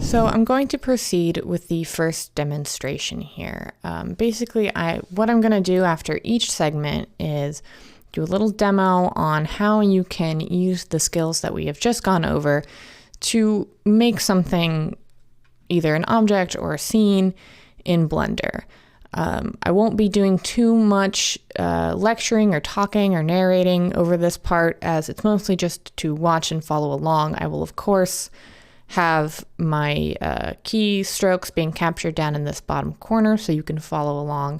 So I'm going to proceed with the first demonstration here. Basically, what I'm going to do after each segment is do a little demo on how you can use the skills that we have just gone over to make something, either an object or a scene, in Blender. I won't be doing too much lecturing or talking or narrating over this part, as it's mostly just to watch and follow along. I will, of course, have my key strokes being captured down in this bottom corner so you can follow along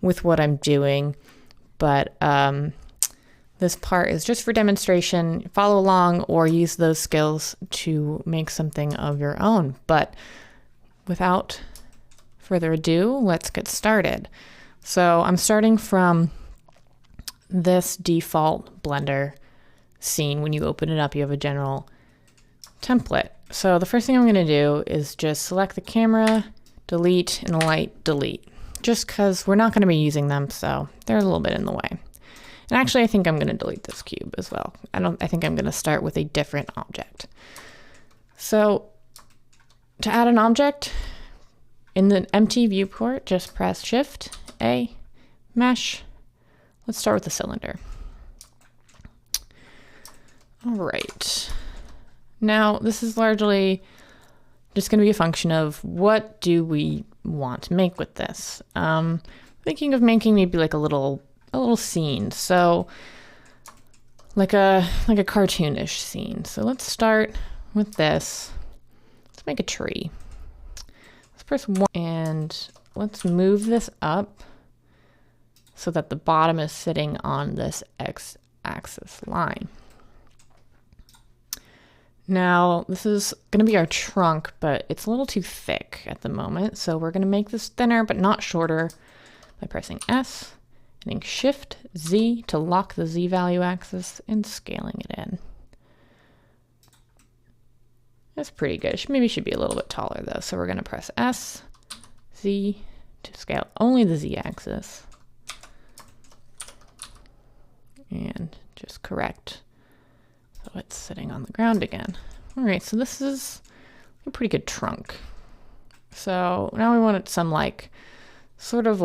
with what I'm doing. But this part is just for demonstration. Follow along or use those skills to make something of your own. But without further ado, let's get started. So I'm starting from this default Blender scene. When you open it up, you have a general template. So the first thing I'm going to do is just select the camera, delete, and light, delete. Just because we're not going to be using them, so they're a little bit in the way. And actually, I think I'm going to delete this cube as well. I think I'm going to start with a different object. So to add an object, in the empty viewport, just press Shift, A, Mesh. Let's start with the cylinder. All right. Now, this is largely just going to be a function of what do we want to make with this. Thinking of making maybe like a little scene, so like a cartoonish scene. So let's start with this. Let's make a tree. Let's press 1 and let's move this up so that the bottom is sitting on this x-axis line. Now, this is going to be our trunk, but it's a little too thick at the moment, so we're going to make this thinner but not shorter by pressing S, hitting Shift Z to lock the Z value axis, and scaling it in. That's pretty good. Maybe it should be a little bit taller though, so we're going to press S, Z to scale only the Z axis, and just correct so it's sitting on the ground again. All right, so this is a pretty good trunk. So now we want some sort of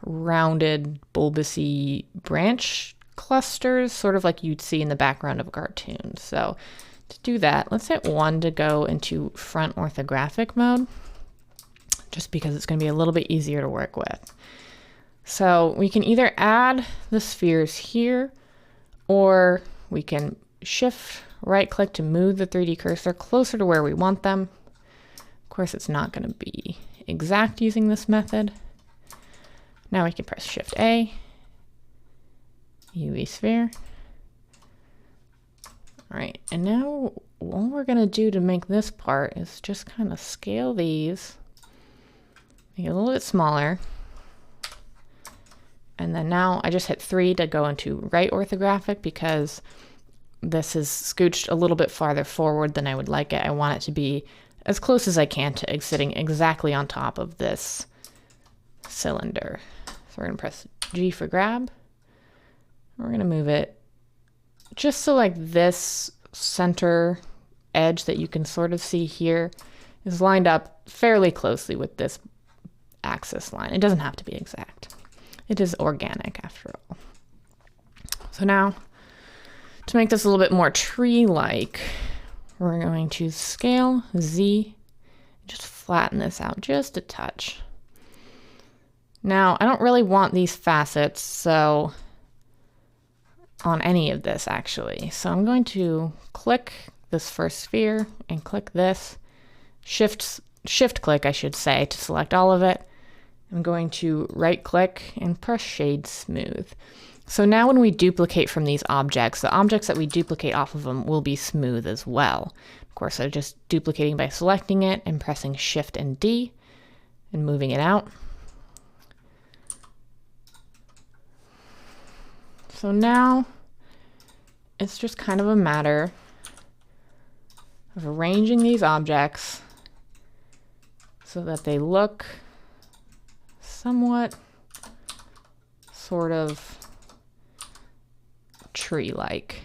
rounded bulbousy branch clusters, sort of like you'd see in the background of a cartoon. So to do that, let's hit 1 to go into front orthographic mode, just because it's going to be a little bit easier to work with. So we can either add the spheres here, or we can Shift right click to move the 3D cursor closer to where we want them. Of course, it's not going to be exact using this method. Now we can press Shift A, UV sphere. All right, and now what we're going to do to make this part is just kind of scale these, make it a little bit smaller. And then now I just hit 3 to go into right orthographic because this is scooched a little bit farther forward than I would like it. I want it to be as close as I can to sitting exactly on top of this cylinder. So we're going to press G for grab. We're going to move it just so this center edge that you can sort of see here is lined up fairly closely with this axis line. It doesn't have to be exact. It is organic after all. So now, to make this a little bit more tree-like, we're going to scale Z, just flatten this out just a touch. Now, I don't really want these facets, so on any of this actually. So I'm going to click this first sphere and click this, shift click I should say, to select all of it. I'm going to right click and press Shade Smooth. So now when we duplicate from these objects, the objects that we duplicate off of them will be smooth as well. Of course, I'm just duplicating by selecting it and pressing Shift and D and moving it out. So now it's just kind of a matter of arranging these objects so that they look somewhat sort of tree-like.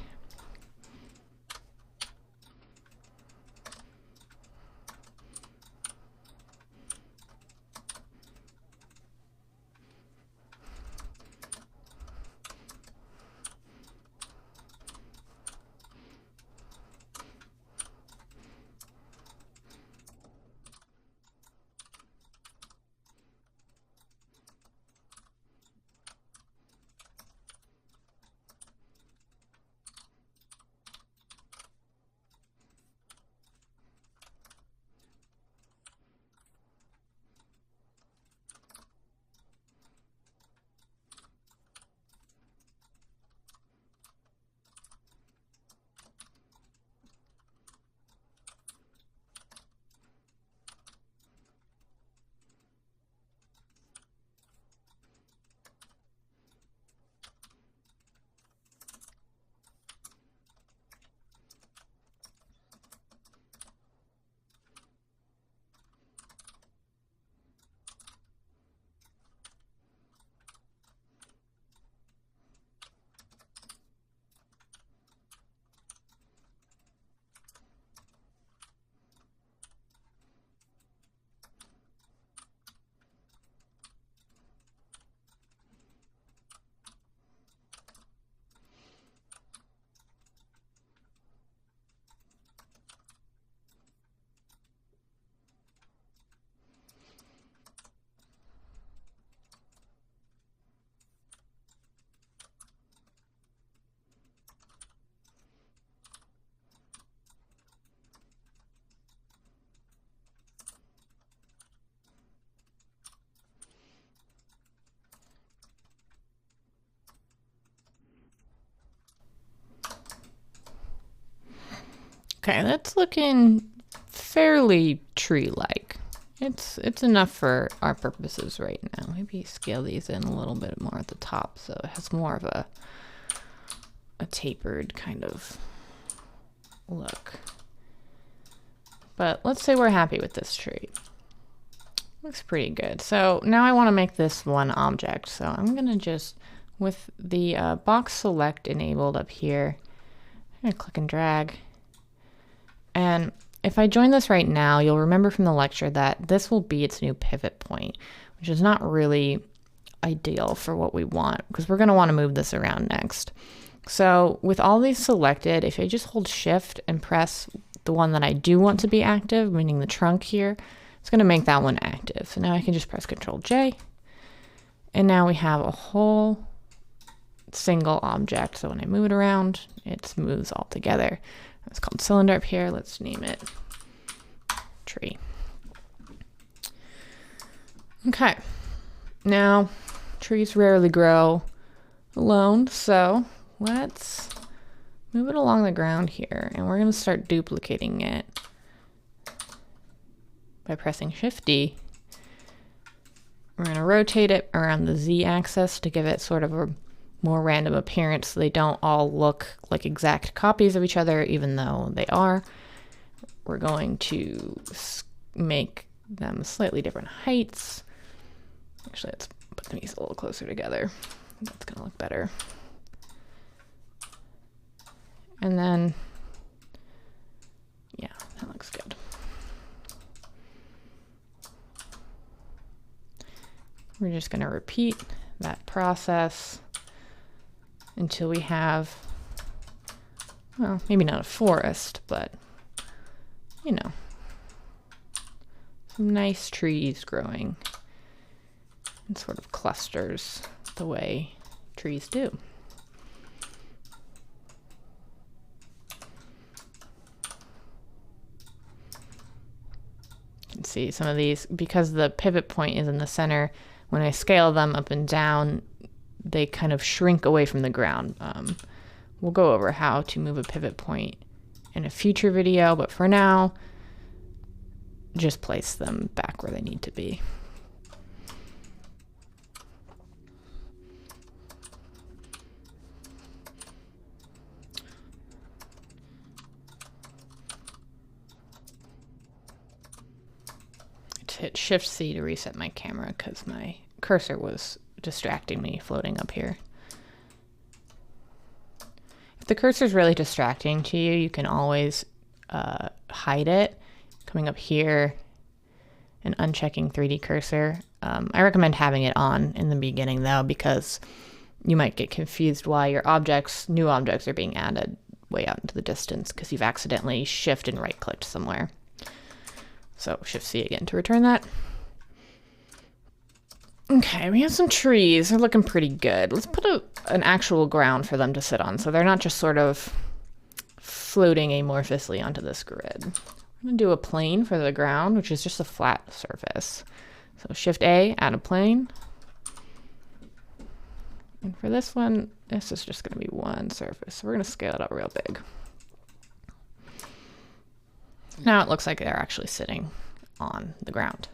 Okay, that's looking fairly tree-like. It's enough for our purposes right now. Maybe scale these in a little bit more at the top so it has more of a tapered kind of look. But let's say we're happy with this tree. Looks pretty good. So now I want to make this one object. So I'm going to just, with the box select enabled up here, I'm going to click and drag. And if I join this right now, you'll remember from the lecture that this will be its new pivot point, which is not really ideal for what we want because we're going to want to move this around next. So with all these selected, if I just hold shift and press the one that I do want to be active, meaning the trunk here, it's going to make that one active. So now I can just press Control J. And now we have a whole single object. So when I move it around, it smooths all together. It's called cylinder up here. Let's name it tree. Okay. Now, trees rarely grow alone, so let's move it along the ground here, and we're going to start duplicating it by pressing Shift D. We're going to rotate it around the Z axis to give it sort of a more random appearance so they don't all look like exact copies of each other, even though they are. We're going to make them slightly different heights. Actually, let's put these a little closer together. That's going to look better. And then, yeah, that looks good. We're just going to repeat that process until we have, well, maybe not a forest, but, you know, some nice trees growing in sort of clusters the way trees do. You can see some of these, because the pivot point is in the center, when I scale them up and down, they kind of shrink away from the ground. We'll go over how to move a pivot point in a future video, but for now, just place them back where they need to be. Hit Shift C to reset my camera because my cursor was distracting me floating up here. If the cursor is really distracting to you, you can always hide it coming up here and unchecking 3D cursor. I recommend having it on in the beginning though, because you might get confused why your new objects are being added way out into the distance because you've accidentally shift and right clicked somewhere. So Shift C again to return that. Okay, we have some trees. They're looking pretty good. Let's put an actual ground for them to sit on so they're not just sort of floating amorphously onto this grid. I'm going to do a plane for the ground, which is just a flat surface. So Shift A, add a plane. And for this one, this is just going to be one surface. So we're going to scale it up real big. Now it looks like they're actually sitting on the ground.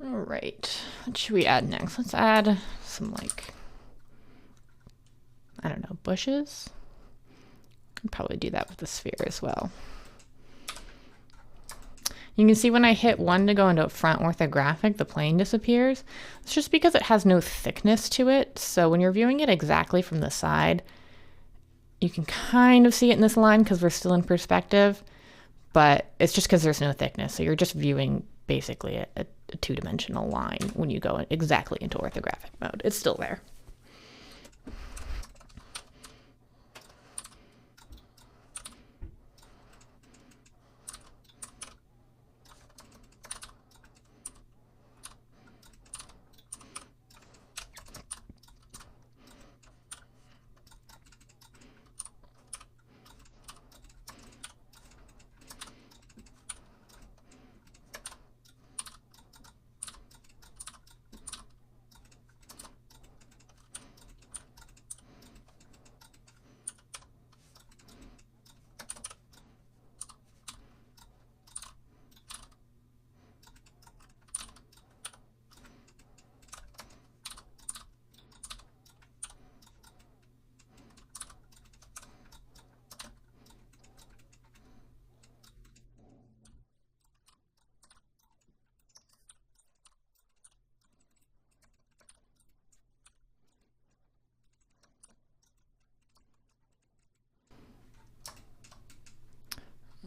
All right, what should we add next? Let's add some, like, I don't know, bushes? Could probably do that with the sphere as well. You can see when I hit 1 to go into a front orthographic, the plane disappears. It's just because it has no thickness to it. So when you're viewing it exactly from the side, you can kind of see it in this line because we're still in perspective, but it's just because there's no thickness. So you're just viewing basically a two-dimensional line when you go exactly into orthographic mode. It's still there.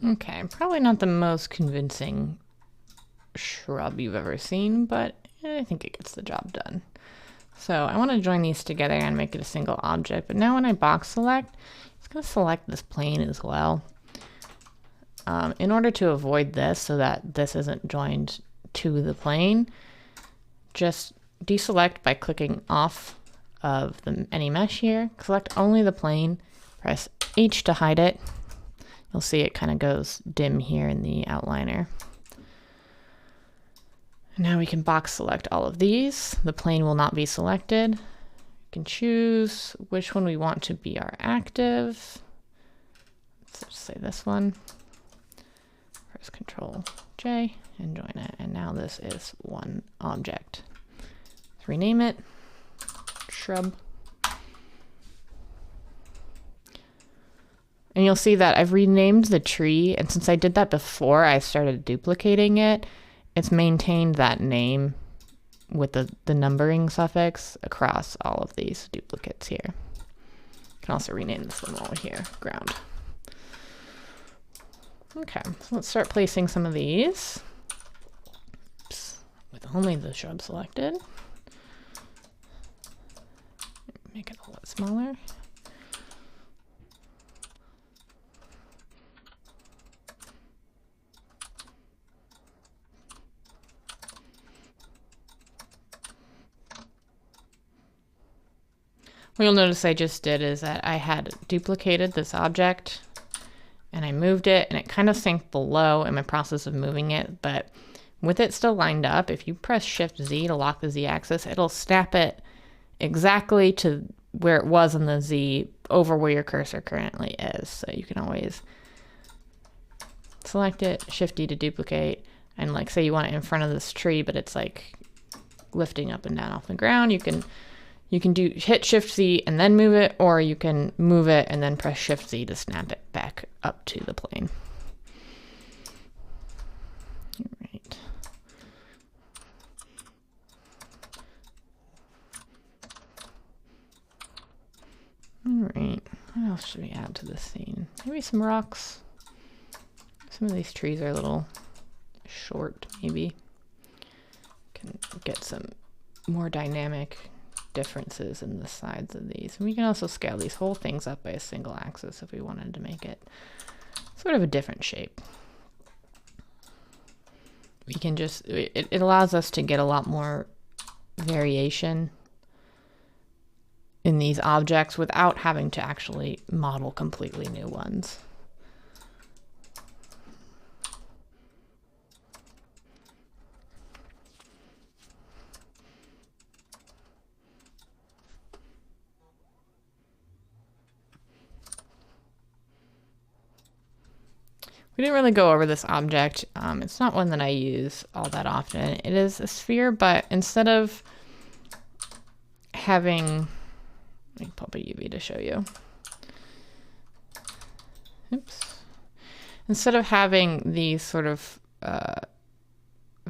Okay, probably not the most convincing shrub you've ever seen, but I think it gets the job done. So I want to join these together and make it a single object, but now when I box select, it's going to select this plane as well. In order to avoid this, so that this isn't joined to the plane, just deselect by clicking off of any mesh here, select only the plane, press H to hide it. You'll see it kind of goes dim here in the outliner. Now we can box select all of these. The plane will not be selected. We can choose which one we want to be our active. Let's just say this one. Press Control J and join it. And now this is one object. Let's rename it shrub. And you'll see that I've renamed the tree, and since I did that before I started duplicating it, it's maintained that name with the numbering suffix across all of these duplicates here. You can also rename this one while we're here, ground. Okay, so let's start placing some of these. Oops, with only the shrub selected. Make it a lot smaller. What you'll notice I just did is that I had duplicated this object and I moved it, and it kind of sank below in my process of moving it, but with it still lined up, if you press Shift Z to lock the Z axis, it'll snap it exactly to where it was in the Z over where your cursor currently is. So you can always select it, Shift D to duplicate, and like say you want it in front of this tree, but it's like lifting up and down off the ground, you can hit Shift Z and then move it, or you can move it and then press Shift Z to snap it back up to the plane. All right. All right, what else should we add to this scene? Maybe some rocks. Some of these trees are a little short, maybe. Can get some more dynamic differences in the sides of these. And we can also scale these whole things up by a single axis if we wanted to make it sort of a different shape. We can just, it allows us to get a lot more variation in these objects without having to actually model completely new ones. We didn't really go over this object. It's not one that I use all that often. It is a sphere, but instead of having, let me pop a UV to show you. Oops. Instead of having these sort of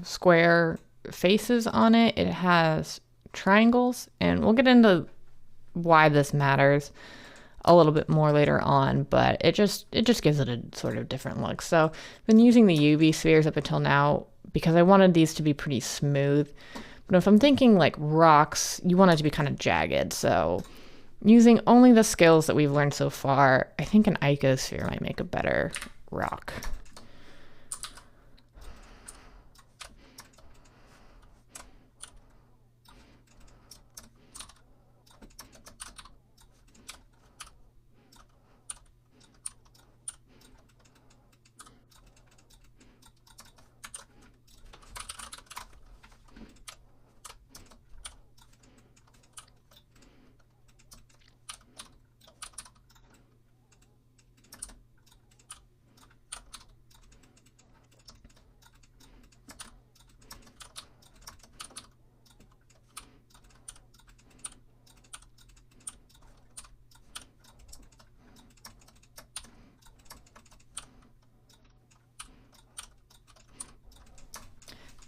square faces on it, it has triangles, and we'll get into why this matters a little bit more later on, but it just gives it a sort of different look. So I've been using the UV spheres up until now because I wanted these to be pretty smooth. But if I'm thinking like rocks, you want it to be kind of jagged. So using only the skills that we've learned so far, I think an icosphere might make a better rock.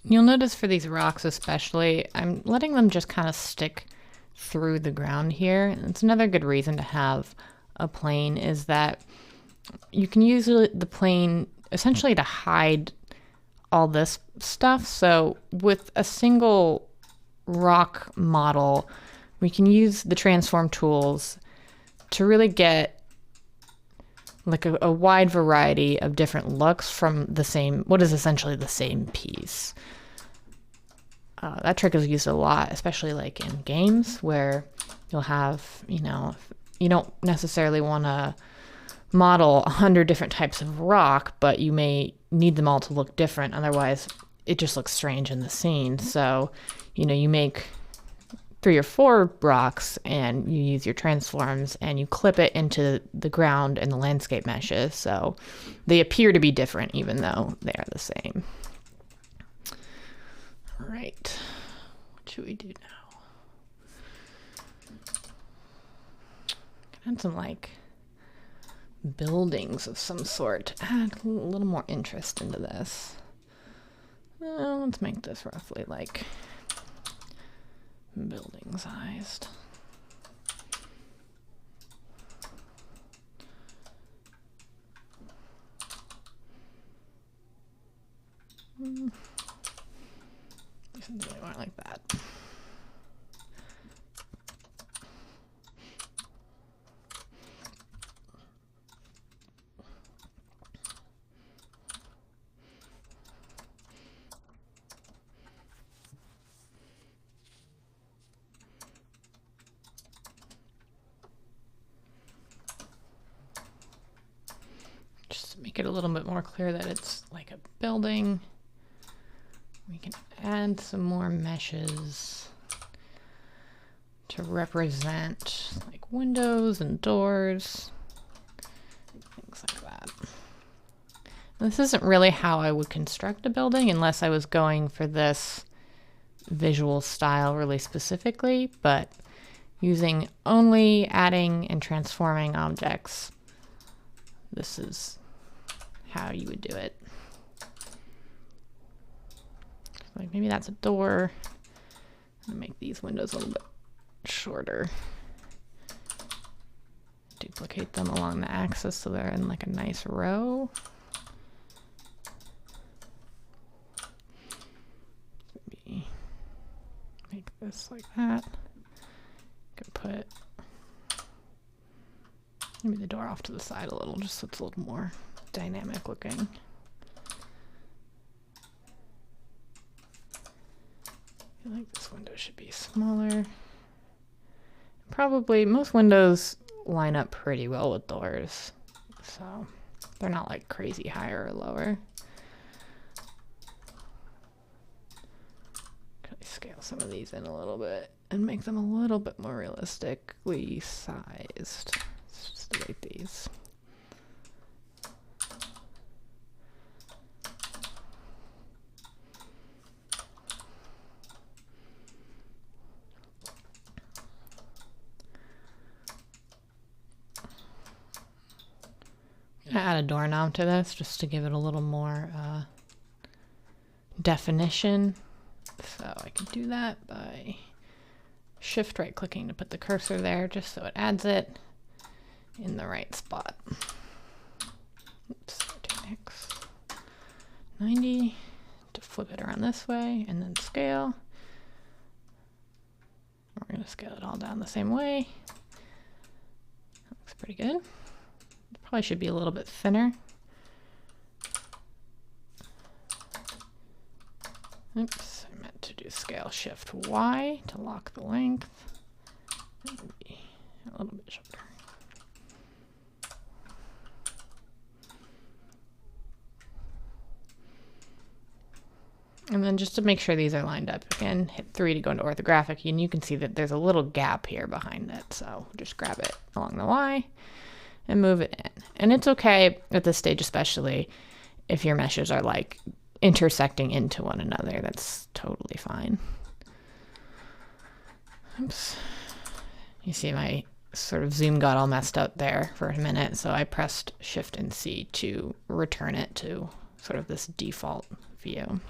You'll notice for these rocks especially, I'm letting them just kind of stick through the ground here. And it's another good reason to have a plane is that you can use the plane essentially to hide all this stuff. So with a single rock model, we can use the transform tools to really get like a wide variety of different looks from the same, what is essentially the same piece. That trick is used a lot, especially like in games where you'll have, you don't necessarily want to model 100 different types of rock, but you may need them all to look different. Otherwise, it just looks strange in the scene. So, you make 3 or 4 rocks and you use your transforms and you clip it into the ground and the landscape meshes. So they appear to be different even though they are the same. All right, what should we do now? Add some like buildings of some sort to add a little more interest into this. Let's make this roughly like building sized. Something really more like that. Just to make it a little bit more clear that it's like a building. We can add some more meshes to represent like windows and doors, things like that. This isn't really how I would construct a building unless I was going for this visual style really specifically, but using only adding and transforming objects, this is how you would do it. Like maybe that's a door. I'm gonna make these windows a little bit shorter. Duplicate them along the axis so they're in like a nice row. Maybe make this like that. Could put maybe the door off to the side a little, just so it's a little more dynamic looking. I feel like this window should be smaller. Probably most windows line up pretty well with doors, so they're not like crazy higher or lower. Could I scale some of these in a little bit and make them a little bit more realistically sized? Let's just delete these. Add a doorknob to this just to give it a little more definition. So I can do that by shift right clicking to put the cursor there just so it adds it in the right spot. Oops, X 90 to flip it around this way and then scale. We're going to scale it all down the same way. That looks pretty good. Probably should be a little bit thinner. Oops, I meant to do scale shift Y to lock the length. That would be a little bit shorter. And then just to make sure these are lined up, again, hit 3 to go into orthographic, and you can see that there's a little gap here behind it. So just grab it along the Y and move it in. And it's okay at this stage, especially if your meshes are like intersecting into one another. That's totally fine. Oops. You see my sort of zoom got all messed up there for a minute, so I pressed Shift and C to return it to sort of this default view.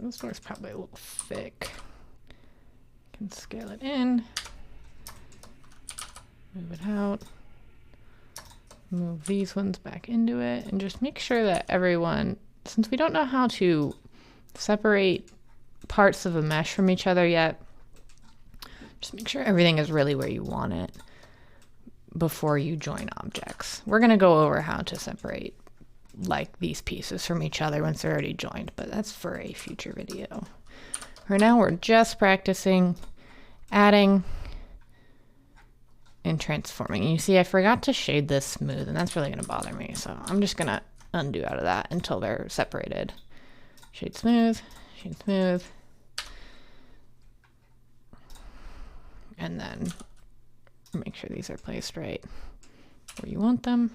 This door's probably a little thick. Can scale it in, move it out, move these ones back into it, and just make sure that everyone, since we don't know how to separate parts of a mesh from each other yet, just make sure everything is really where you want it before you join objects. We're going to go over how to separate like these pieces from each other once they're already joined, but that's for a future video. Right now we're just practicing adding and transforming. And you see I forgot to shade this smooth, and that's really going to bother me, so I'm just going to undo out of that until they're separated. Shade smooth, and then make sure these are placed right where you want them.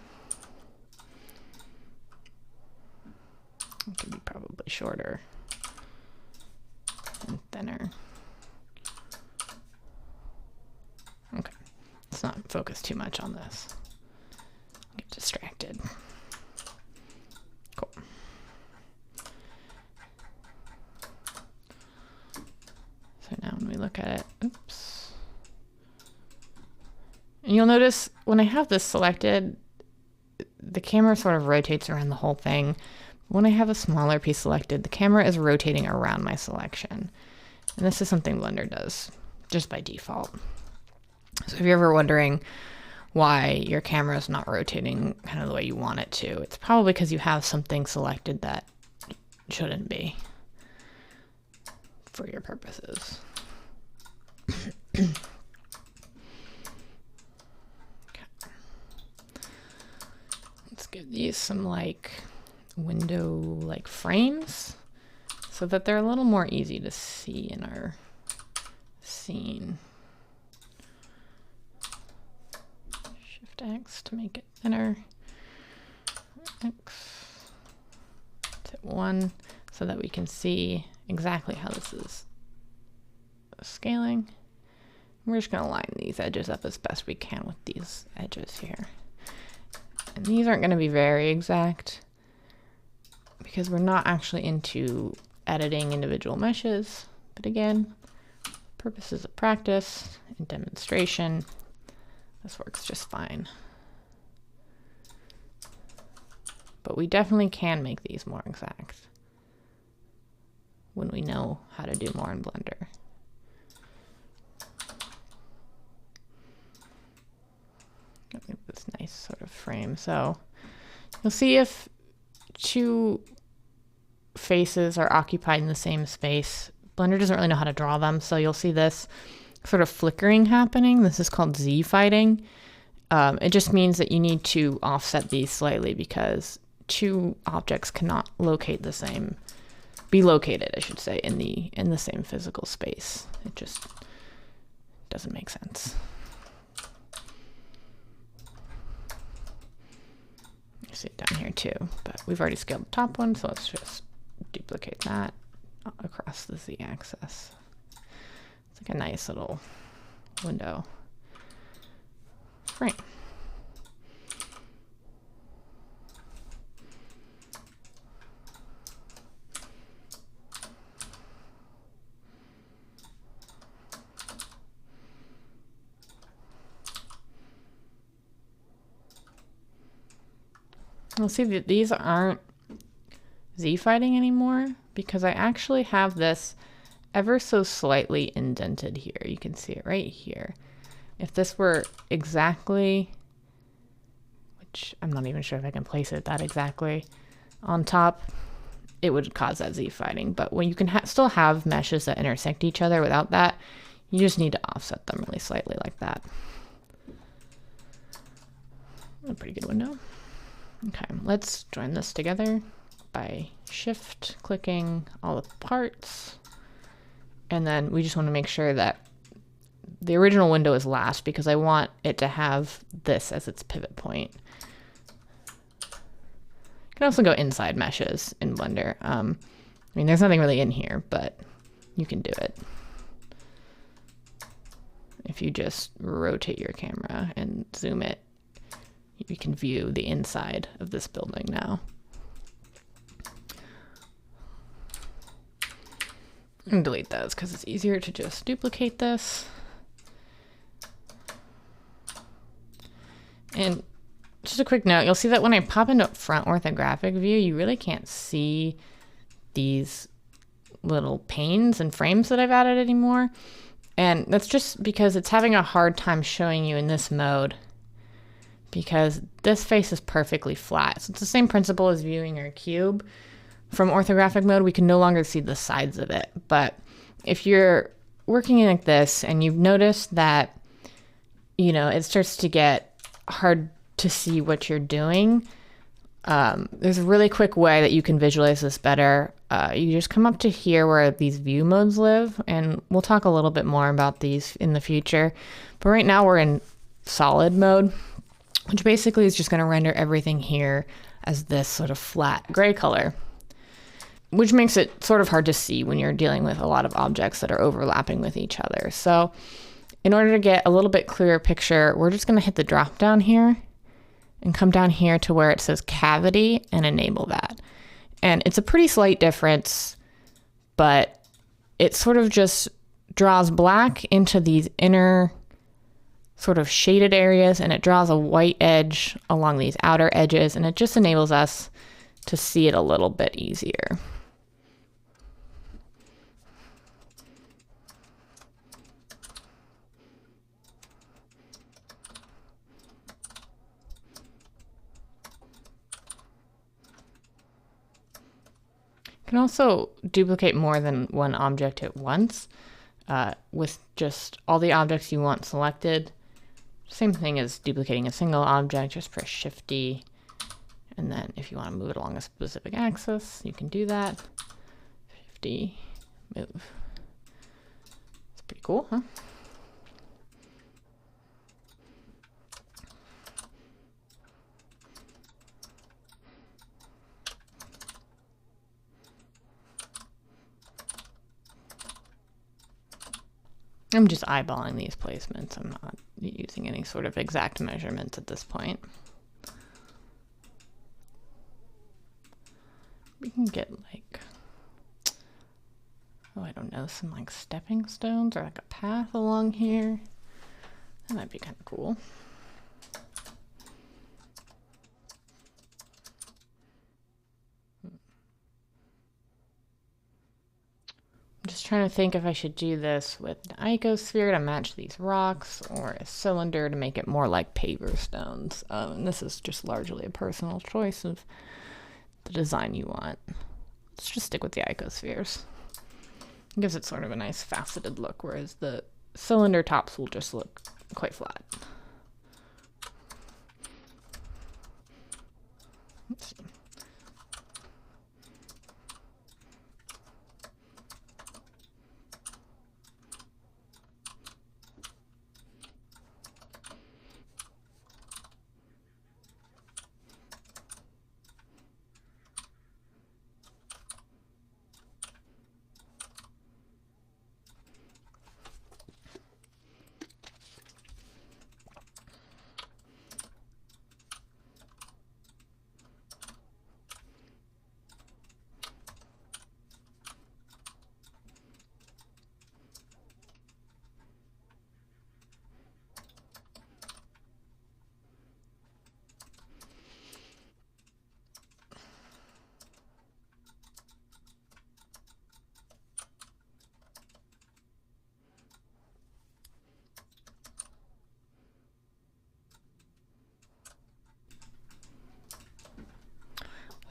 It could be probably shorter and thinner. Okay, let's not focus too much on this. Get distracted. Cool. So now when we look at it, oops. And you'll notice when I have this selected, the camera sort of rotates around the whole thing. When I have a smaller piece selected, the camera is rotating around my selection. And this is something Blender does just by default. So if you're ever wondering why your camera is not rotating kind of the way you want it to, it's probably because you have something selected that shouldn't be for your purposes. Okay. Let's give these some like window like frames so that they're a little more easy to see in our scene. Shift X to make it thinner. X. Hit 1 so that we can see exactly how this is scaling. We're just going to line these edges up as best we can with these edges here. And these aren't going to be very exact because we're not actually into editing individual meshes. But again, purposes of practice and demonstration, this works just fine. But we definitely can make these more exact when we know how to do more in Blender. This nice sort of frame. So you'll see if two faces are occupied in the same space, Blender doesn't really know how to draw them. So you'll see this sort of flickering happening. This is called Z fighting. It just means that you need to offset these slightly because two objects cannot be located, I should say, in the same physical space. It just doesn't make sense. You see it down here too, but we've already scaled the top one, so let's just duplicate that across the Z-axis. It's like a nice little window frame. You'll see that these aren't Z-fighting anymore because I actually have this ever so slightly indented here. You can see it right here. If this were exactly, which I'm not even sure if I can place it that exactly on top, it would cause that Z-fighting. But when you can still have meshes that intersect each other without that, you just need to offset them really slightly like that. A pretty good window. Okay, let's join this together by shift clicking all the parts. And then we just want to make sure that the original window is last because I want it to have this as its pivot point. You can also go inside meshes in Blender. I mean, there's nothing really in here, but you can do it. If you just rotate your camera and zoom it, you can view the inside of this building now. And delete those because it's easier to just duplicate this. And just a quick note, you'll see that when I pop into front orthographic view, you really can't see these little panes and frames that I've added anymore. And that's just because it's having a hard time showing you in this mode because this face is perfectly flat. So it's the same principle as viewing your cube. From orthographic mode, we can no longer see the sides of it. But if you're working like this and you've noticed that, you know, it starts to get hard to see what you're doing, there's a really quick way that you can visualize this better. You just come up to here where these view modes live, and we'll talk a little bit more about these in the future. But right now we're in solid mode, which basically is just going to render everything here as this sort of flat gray color, which makes it sort of hard to see when you're dealing with a lot of objects that are overlapping with each other. So in order to get a little bit clearer picture, we're just going to hit the drop down here and come down here to where it says cavity and enable that. And it's a pretty slight difference, but it sort of just draws black into these inner sort of shaded areas, and it draws a white edge along these outer edges, and it just enables us to see it a little bit easier. You can also duplicate more than one object at once with just all the objects you want selected. Same thing as duplicating a single object, just press Shift-D. And then if you want to move it along a specific axis, you can do that. Shift-D, move. It's pretty cool, huh? I'm just eyeballing these placements. I'm not using any sort of exact measurements at this point. We can get like, oh, I don't know, some like stepping stones or like a path along here. That might be kind of cool. I'm just trying to think if I should do this with an icosphere to match these rocks or a cylinder to make it more like paver stones. And this is just largely a personal choice of the design you want. Let's just stick with the icospheres. It gives it sort of a nice faceted look, whereas the cylinder tops will just look quite flat. Let's see.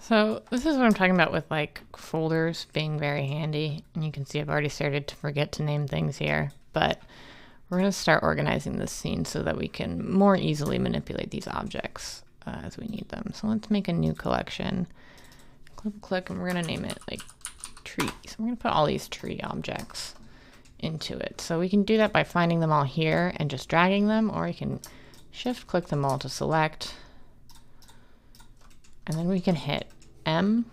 So this is what I'm talking about with like folders being very handy. And you can see I've already started to forget to name things here, but we're going to start organizing this scene so that we can more easily manipulate these objects as we need them. So let's make a new collection. Click, and we're going to name it like trees. We're going to put all these tree objects into it. So we can do that by finding them all here and just dragging them, or you can shift click them all to select. And then we can hit M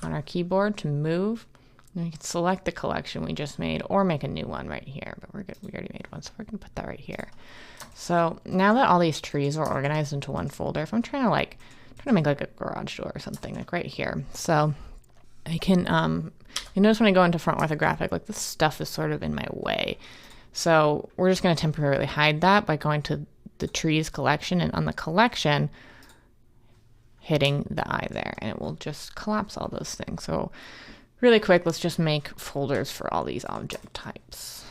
on our keyboard to move. And we can select the collection we just made or make a new one right here. But we're good. We already made one, so we're going to put that right here. So now that all these trees are organized into one folder, if I'm trying to make like a garage door or something, like right here. So I can You notice when I go into front orthographic, like this stuff is sort of in my way. So we're just going to temporarily hide that by going to the trees collection, and on the collection, hitting the eye there, and it will just collapse all those things. So really quick, let's just make folders for all these object types.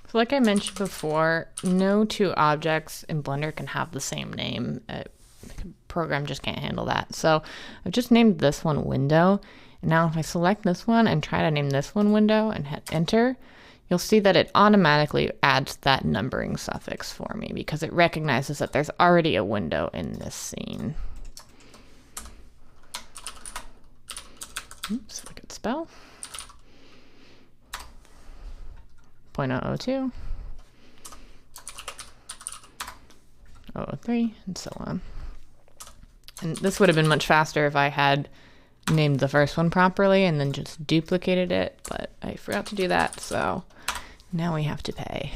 So like I mentioned before, no two objects in Blender can have the same name. The program just can't handle that. So I've just named this one window. And now if I select this one and try to name this one window and hit enter, you'll see that it automatically adds that numbering suffix for me because it recognizes that there's already a window in this scene. Oops, if I could spell. 0.002, 003, and so on. And this would have been much faster if I had named the first one properly and then just duplicated it, but I forgot to do that, so now we have to pay.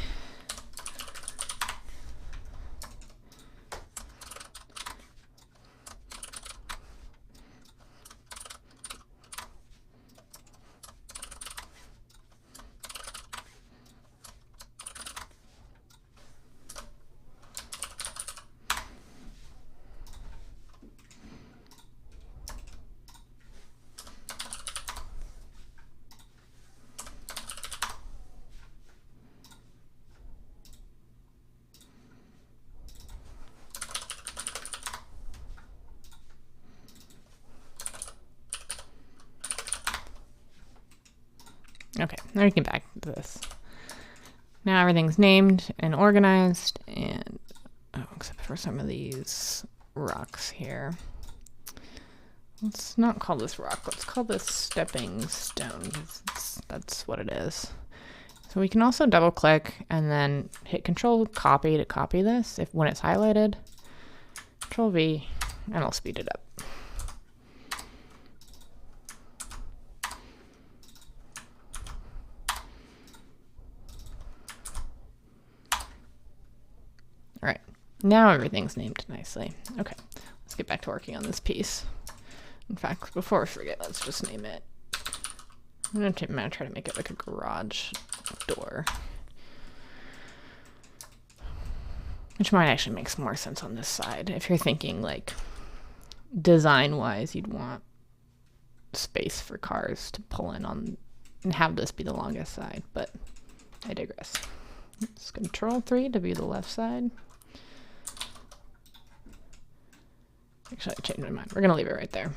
Okay, now we can back to this. Now everything's named and organized, and except for some of these rocks here. Let's not call this rock, let's call this stepping stone. That's what it is. So we can also double click and then hit Control copy to copy this when it's highlighted. Control V, and I'll speed it up. All right, now everything's named nicely. Okay, let's get back to working on this piece. In fact, before I forget, let's just name it. I'm gonna try to make it like a garage door, which might actually make more sense on this side. If you're thinking like design-wise, you'd want space for cars to pull in on and have this be the longest side, but I digress. Let's Control 3 to view the left side. Actually, I changed my mind. We're gonna leave it right there.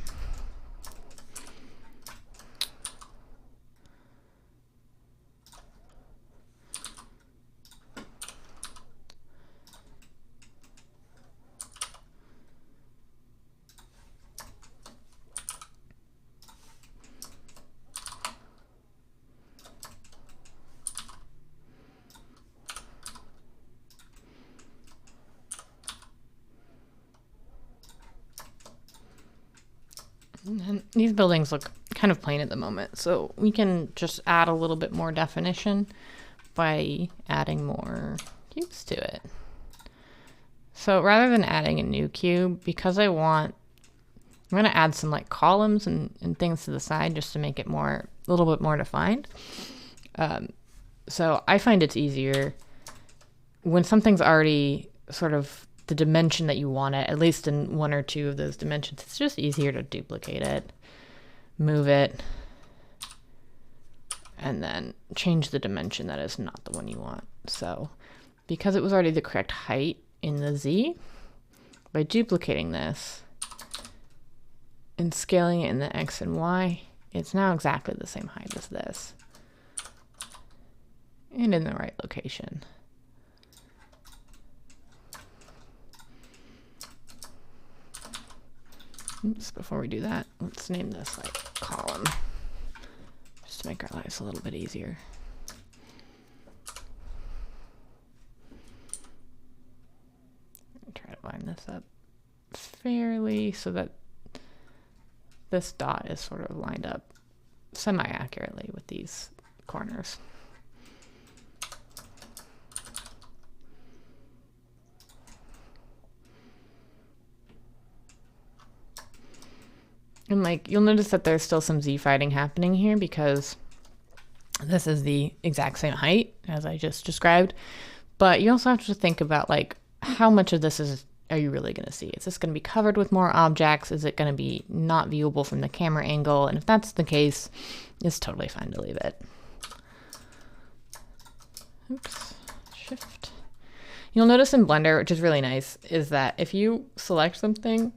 And these buildings look kind of plain at the moment, so we can just add a little bit more definition by adding more cubes to it. So rather than adding a new cube, because I'm going to add some like columns and things to the side just to make it a little bit more defined. So I find it's easier when something's already sort of the dimension that you want it, at least in one or two of those dimensions. It's just easier to duplicate it, move it, and then change the dimension that is not the one you want. So because it was already the correct height in the Z, by duplicating this and scaling it in the X and Y, it's now exactly the same height as this and in the right location. Oops, before we do that, let's name this like column, just to make our lives a little bit easier. up fairly so that this dot is sort of lined up semi-accurately with these corners. And like, you'll notice that there's still some Z fighting happening here because this is the exact same height as I just described. But you also have to think about like, how much of this are you really going to see? Is this going to be covered with more objects? Is it going to be not viewable from the camera angle? And if that's the case, it's totally fine to leave it. Oops, shift. You'll notice in Blender, which is really nice, is that if you select something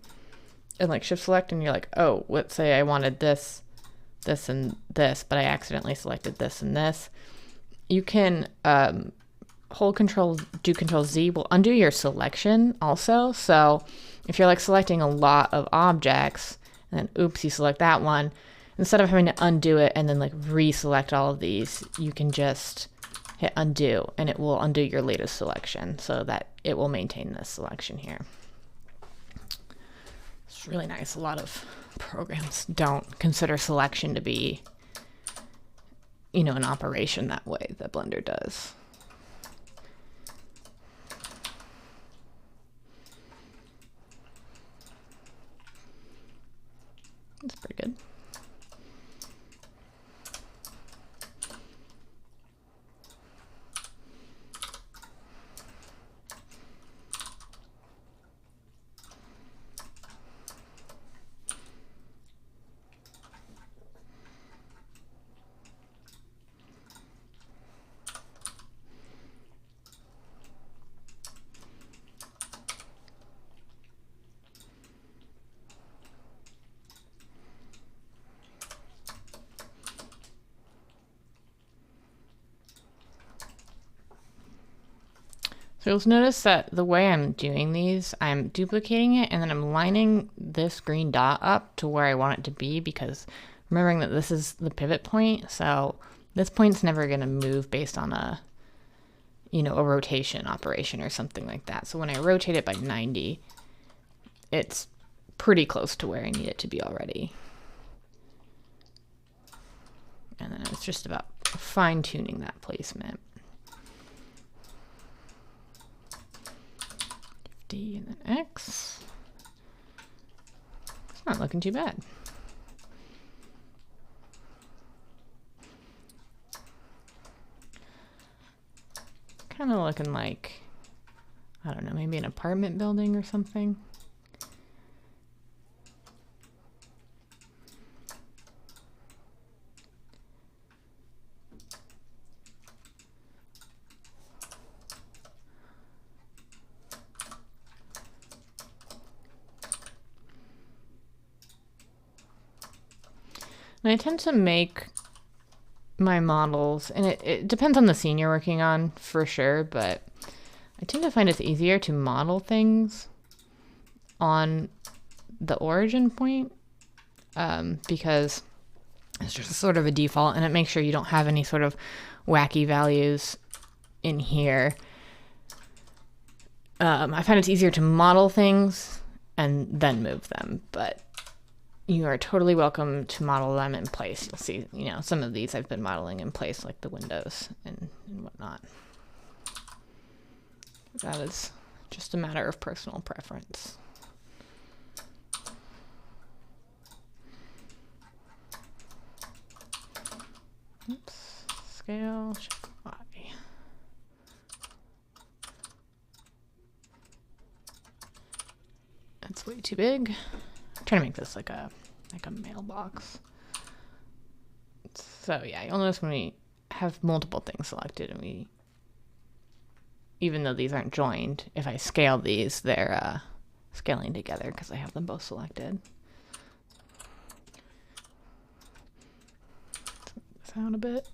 and like shift select and you're like, oh, let's say I wanted this, this, and this, but I accidentally selected this and this, you can hold control, do control Z will undo your selection also. So if you're like selecting a lot of objects and then oops, you select that one, instead of having to undo it and then like reselect all of these, you can just hit undo and it will undo your latest selection so that it will maintain this selection here. It's really nice. A lot of programs don't consider selection to be, you know, an operation that way that Blender does. That's pretty good. So you'll notice that the way I'm doing these, I'm duplicating it and then I'm lining this green dot up to where I want it to be, because remembering that this is the pivot point, so this point's never going to move based on a, you know, a rotation operation or something like that. So when I rotate it by 90, it's pretty close to where I need it to be already. And then it's just about fine-tuning that placement. D and then X. It's not looking too bad. Kind of looking like, I don't know, maybe an apartment building or something. And I tend to make my models, and it depends on the scene you're working on for sure, but I tend to find it's easier to model things on the origin point because it's just sort of a default and it makes sure you don't have any sort of wacky values in here. I find it's easier to model things and then move them, but you are totally welcome to model them in place. You'll see, you know, some of these I've been modeling in place, like the windows and whatnot. That is just a matter of personal preference. Oops, scale, shift Y. That's way too big. I'm trying to make this like a mailbox. So yeah, you'll notice when we have multiple things selected and we, even though these aren't joined, if I scale these, they're scaling together because I have them both selected. Let's move this out a bit.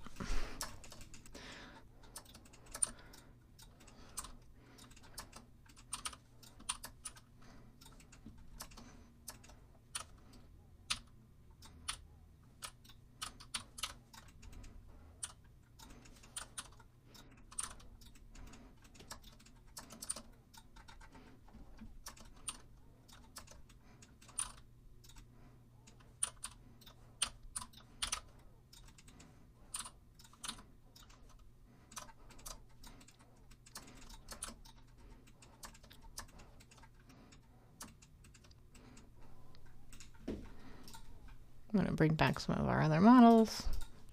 I'm going to bring back some of our other models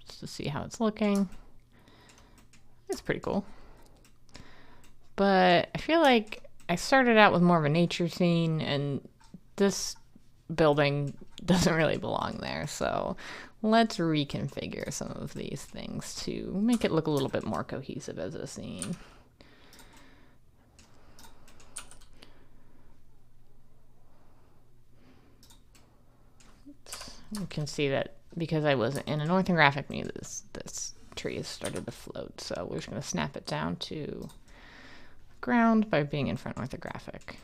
just to see how it's looking. It's pretty cool. But I feel like I started out with more of a nature scene, and this building doesn't really belong there. So let's reconfigure some of these things to make it look a little bit more cohesive as a scene. You can see that because I wasn't in an orthographic view, this tree has started to float. So we're just going to snap it down to ground by being in front orthographic.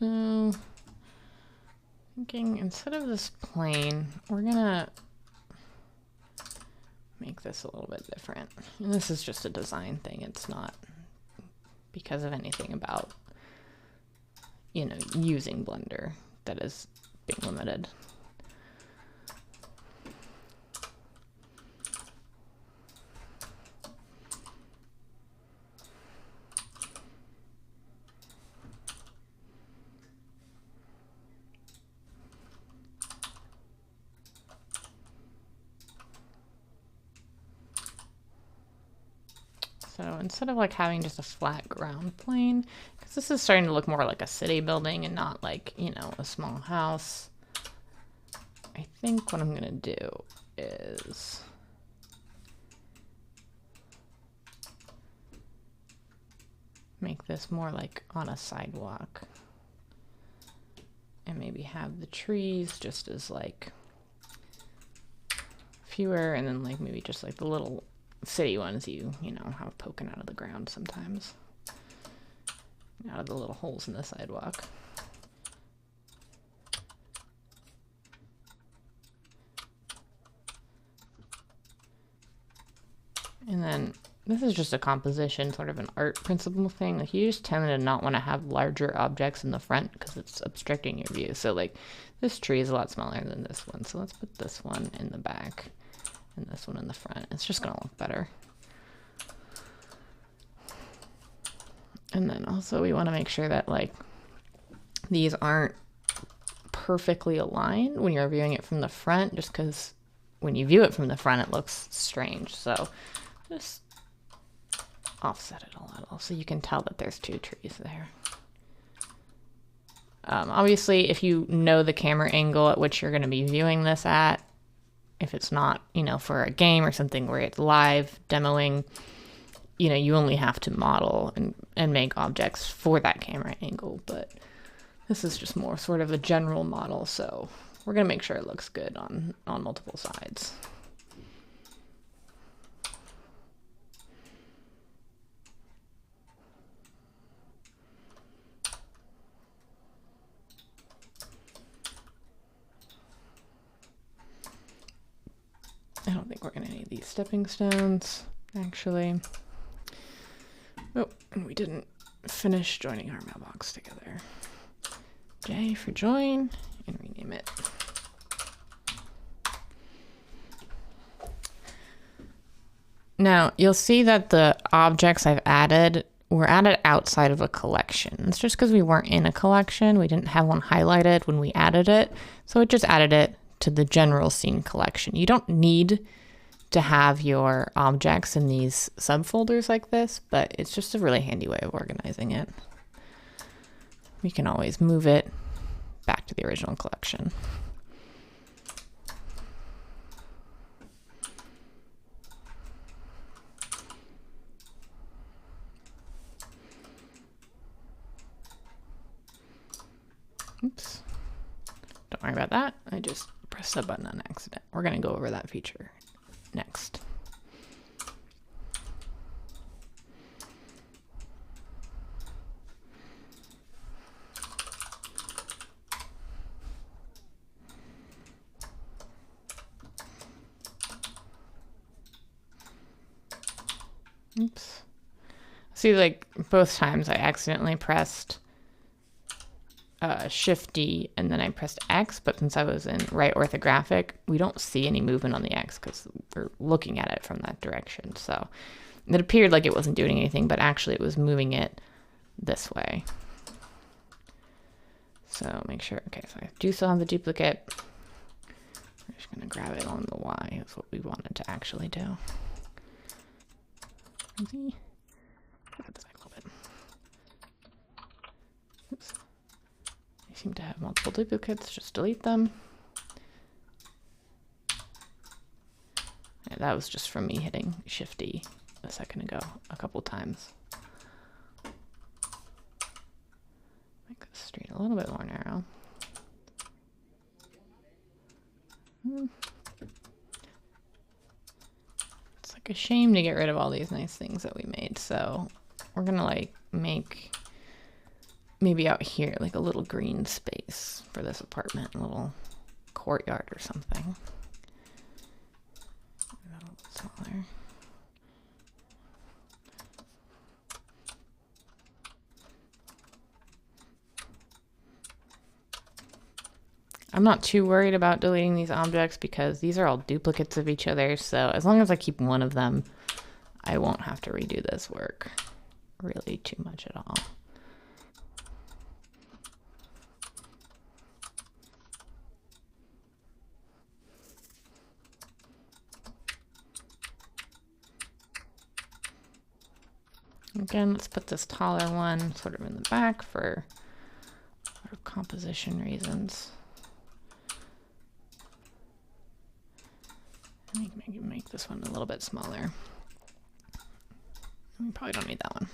So, thinking instead of this plane, we're gonna make this a little bit different. And this is just a design thing. It's not because of anything about, you know, using Blender that is being limited. So instead of like having just a flat ground plane, because this is starting to look more like a city building and not like, you know, a small house, I think what I'm gonna do is make this more like on a sidewalk, and maybe have the trees just as like fewer, and then like maybe just like the little city ones you know have poking out of the ground sometimes, out of the little holes in the sidewalk. And then this is just a composition, sort of an art principle thing. Like you just tend to not want to have larger objects in the front because it's obstructing your view. So like this tree is a lot smaller than this one. So let's put this one in the back and this one in the front. It's just gonna look better. And then also we want to make sure that like these aren't perfectly aligned when you're viewing it from the front, just because when you view it from the front it looks strange. So just offset it a little so you can tell that there's two trees there. Obviously, if you know the camera angle at which you're going to be viewing this at, if it's not, you know, for a game or something where it's live demoing, you know, you only have to model and make objects for that camera angle. But this is just more sort of a general model, so we're going to make sure it looks good on multiple sides. I don't think we're going to need these stepping stones, actually. Oh, and we didn't finish joining our mailbox together. J for join, and rename it. Now, you'll see that the objects I've added were added outside of a collection. It's just because we weren't in a collection. We didn't have one highlighted when we added it, so it just added it to the general scene collection. You don't need to have your objects in these subfolders like this, but it's just a really handy way of organizing it. We can always move it back to the original collection. Oops. Don't worry about that. I just pressed the button on accident. We're going to go over that feature next. Oops. See, like both times I accidentally pressed Shift D and then I pressed X, but since I was in right orthographic, we don't see any movement on the X because we're looking at it from that direction. So it appeared like it wasn't doing anything, but actually it was moving it this way. So make sure, okay, so I do still have the duplicate. We're just gonna grab it on the Y, that's what we wanted to actually do. Put this back a little bit. Oops. I seem to have multiple duplicates, just delete them. And that was just from me hitting Shift D a second ago a couple times. Make the street a little bit more narrow. It's like a shame to get rid of all these nice things that we made, so we're gonna like make maybe out here like a little green space for this apartment, a little courtyard or something. A little smaller. I'm not too worried about deleting these objects because these are all duplicates of each other, so as long as I keep one of them, I won't have to redo this work really too much at all. Again, let's put this taller one sort of in the back for sort of composition reasons. Make this one a little bit smaller. We probably don't need that one.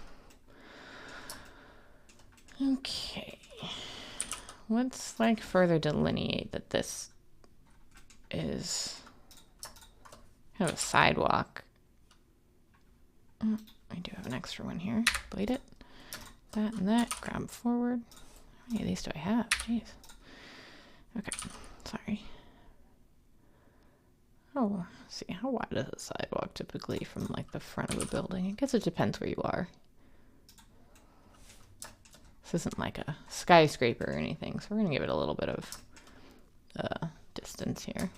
Okay. Let's like further delineate that this is kind of a sidewalk. Oh, I do have an extra one here. Blade it. That and that. Grab forward. How many of these do I have? Jeez. Okay. Sorry. Oh, let's see, how wide is a sidewalk typically from like the front of a building? I guess it depends where you are. This isn't like a skyscraper or anything, so we're gonna give it a little bit of distance here.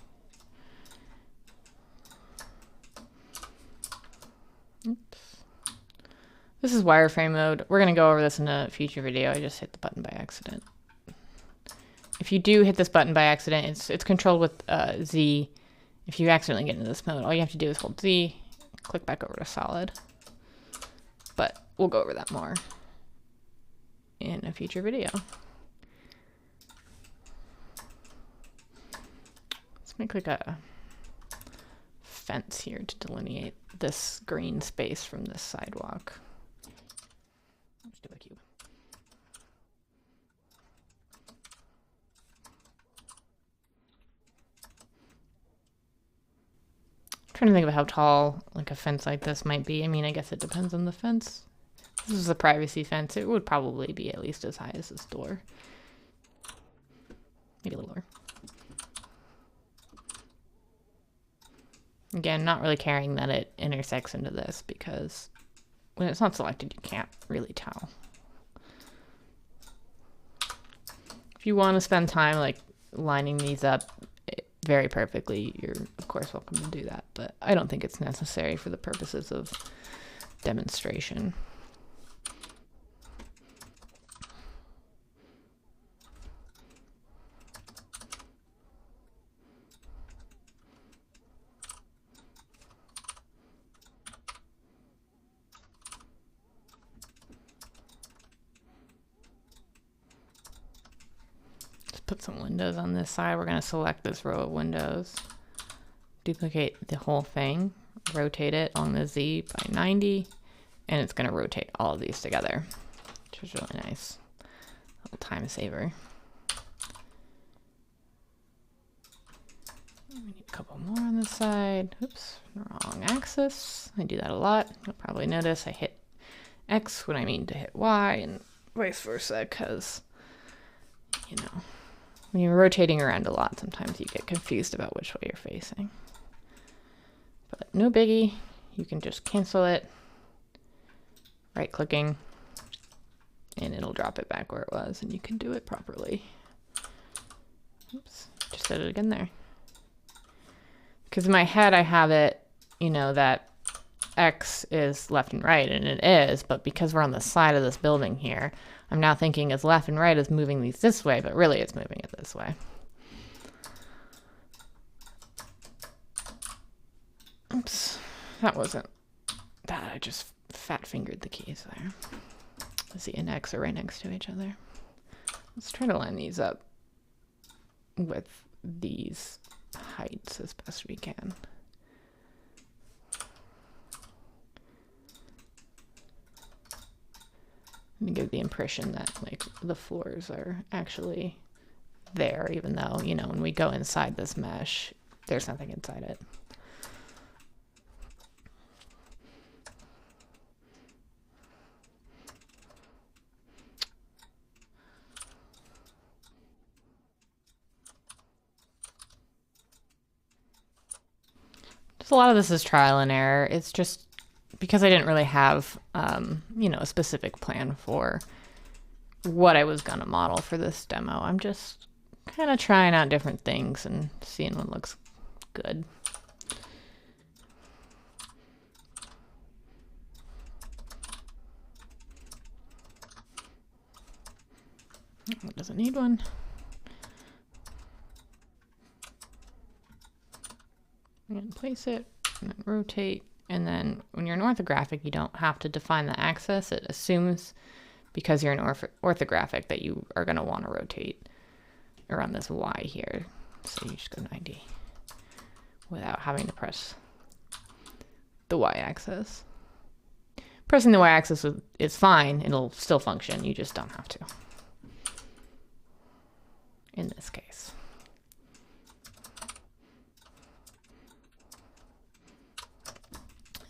Oops. This is wireframe mode. We're gonna go over this in a future video. I just hit the button by accident. If you do hit this button by accident, it's controlled with Z. If you accidentally get into this mode, all you have to do is hold Z, click back over to solid. But we'll go over that more in a future video. Let's make like a fence here to delineate this green space from this sidewalk. Let's do a cube. Trying to think of how tall like a fence like this might be. I mean, I guess it depends on the fence. This is a privacy fence. It would probably be at least as high as this door. Maybe a little lower. Again, not really caring that it intersects into this because when it's not selected, you can't really tell. If you want to spend time like lining these up very perfectly, you're of course welcome to do that, but I don't think it's necessary for the purposes of demonstration. Put some windows on this side. We're going to select this row of windows, duplicate the whole thing, rotate it on the Z by 90, and it's going to rotate all of these together, which is really nice. A little time saver. We need a couple more on this side. Oops, wrong axis. I do that a lot. You'll probably notice I hit X when I mean to hit Y and vice versa, because, you know, when you're rotating around a lot, sometimes you get confused about which way you're facing. But no biggie. You can just cancel it, right-clicking, and it'll drop it back where it was, and you can do it properly. Oops, just did it again there. Because in my head I have it, you know, that X is left and right, and it is, but because we're on the side of this building here, I'm now thinking as left and right is moving these this way, but really it's moving it this way. Oops, that wasn't that. I just fat fingered the keys there. The Z and X are right next to each other. Let's try to line these up with these heights as best we can. And give the impression that like the floors are actually there, even though, you know, when we go inside this mesh, there's nothing inside it. Just a lot of this is trial and error. It's just because I didn't really have, you know, a specific plan for what I was going to model for this demo. I'm just kind of trying out different things and seeing what looks good. It doesn't need one. And place it, and then rotate. And then when you're in orthographic, you don't have to define the axis. It assumes, because you're in orthographic, that you are going to want to rotate around this Y here. So you just go 90 without having to press the Y axis. Pressing the Y axis is fine. It'll still function. You just don't have to in this case.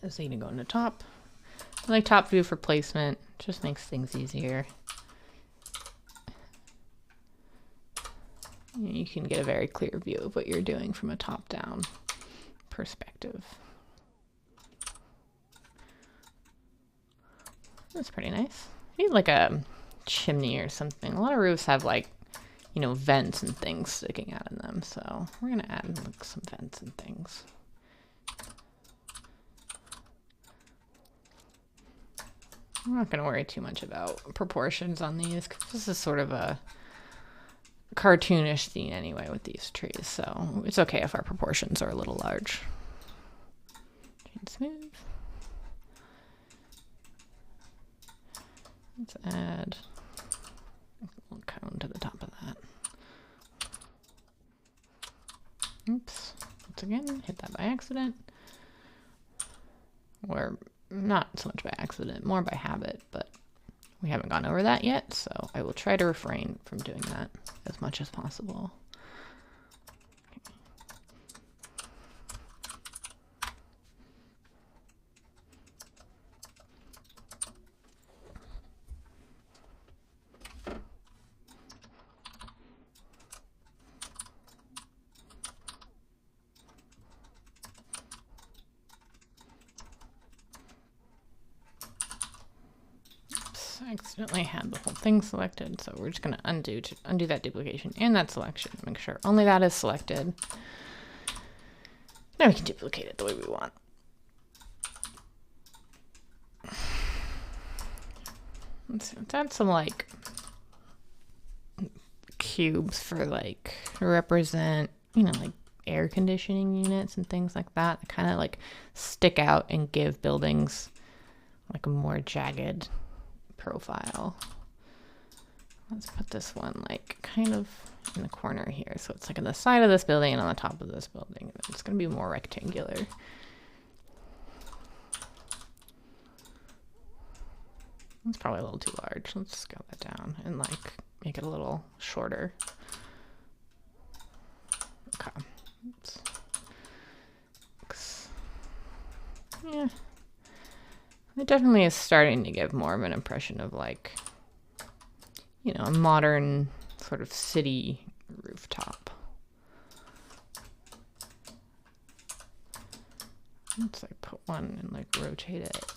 So you can go into top. I like top view for placement. Just makes things easier. You can get a very clear view of what you're doing from a top-down perspective. That's pretty nice. Maybe like a chimney or something. A lot of roofs have like, you know, vents and things sticking out in them. So we're gonna add like some vents and things. I'm not going to worry too much about proportions on these because this is sort of a cartoonish scene anyway with these trees, so it's okay if our proportions are a little large. Chain smooth. Let's add a little cone to the top of that. Oops. Once again, hit that by accident. Or not so much by accident, more by habit, but we haven't gone over that yet, so I will try to refrain from doing that as much as possible. I accidentally had the whole thing selected, so we're just going to undo that duplication and that selection. Make sure only that is selected. Now we can duplicate it the way we want. Let's add some like cubes for like represent, you know, like air conditioning units and things like that kind of like stick out and give buildings like a more jagged profile. Let's put this one like kind of in the corner here, so it's like on the side of this building and on the top of this building. It's going to be more rectangular. It's probably a little too large. Let's scale that down and like make it a little shorter. Okay. Oops. Yeah. It definitely is starting to give more of an impression of like, you know, a modern sort of city rooftop. Let's like put one and like rotate it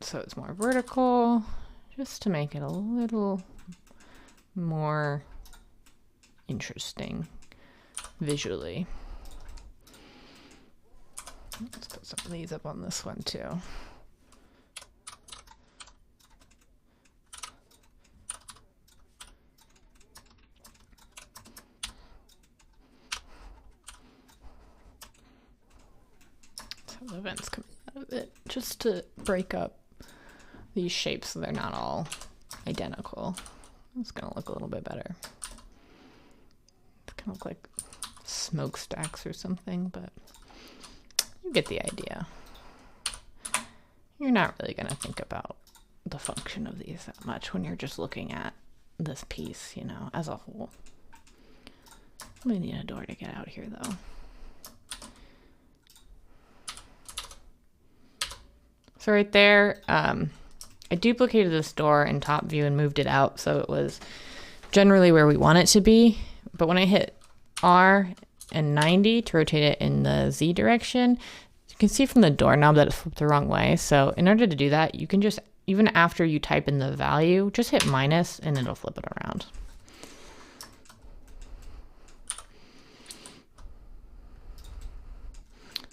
so it's more vertical. just to make it a little more interesting visually. Let's put some of these up on this one too. Some the vents coming out of it, just to break up these shapes so they're not all identical. It's gonna look a little bit better. It's gonna look like smokestacks or something, but you get the idea. You're not really gonna think about the function of these that much when you're just looking at this piece, you know, as a whole. We need a door to get out here though. So right there, I duplicated this door in top view and moved it out so it was generally where we want it to be. But when I hit R and 90 to rotate it in the Z direction, you can see from the doorknob that it's flipped the wrong way. So in order to do that, you can just, even after you type in the value, just hit minus and it'll flip it around.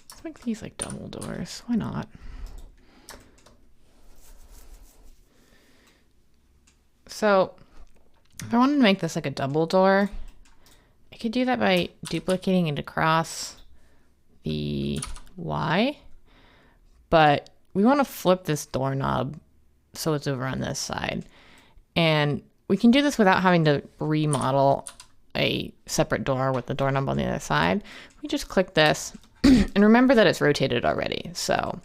Let's make these like double doors. Why not? So if I wanted to make this like a double door, I could do that by duplicating it across the Y, but we want to flip this doorknob so it's over on this side. And we can do this without having to remodel a separate door with the doorknob on the other side. We just click this and remember that it's rotated already. So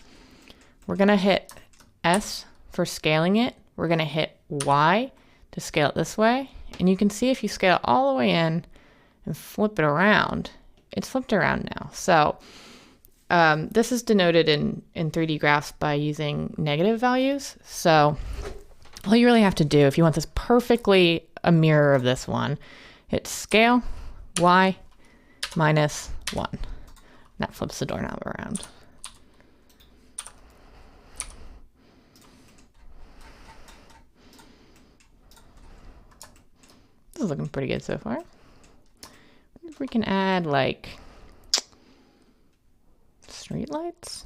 we're going to hit S for scaling it. We're going to hit Y to scale it this way. And you can see if you scale it all the way in and flip it around, it's flipped around now. So this is denoted in 3D graphs by using negative values. So all you really have to do, if you want this perfectly a mirror of this one, hit scale, Y, minus 1. And that flips the doorknob around. This is looking pretty good so far. If we can add like street lights.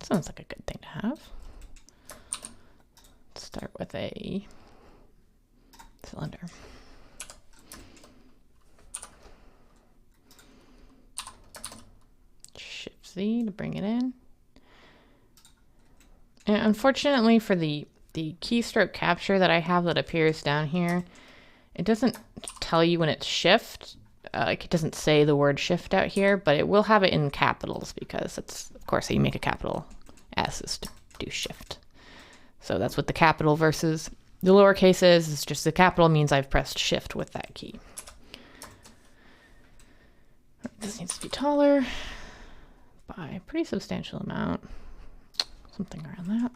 Sounds like a good thing to have. Let's start with a cylinder. Shift Z to bring it in. And unfortunately for the keystroke capture that I have that appears down here, it doesn't tell you when it's shift. Like it doesn't say the word shift out here, but it will have it in capitals because that's, of course, how you make a capital S is to do shift. So that's what the capital versus the lowercase is. It's just the capital means I've pressed shift with that key. This needs to be taller by a pretty substantial amount. Something around that.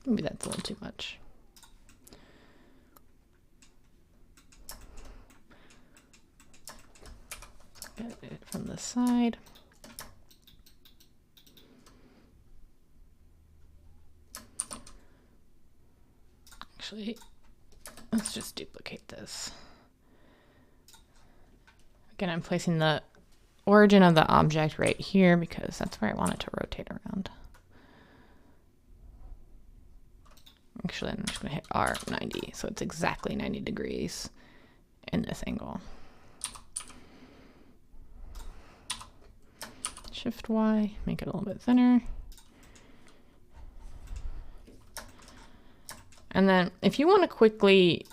Maybe that's a little too much. Get it from the side. Actually, let's just duplicate this. Again, I'm placing the origin of the object right here because that's where I want it to rotate around. Actually, I'm just going to hit R90, so it's exactly 90 degrees in this angle. Shift Y, make it a little bit thinner. And then if you want to quickly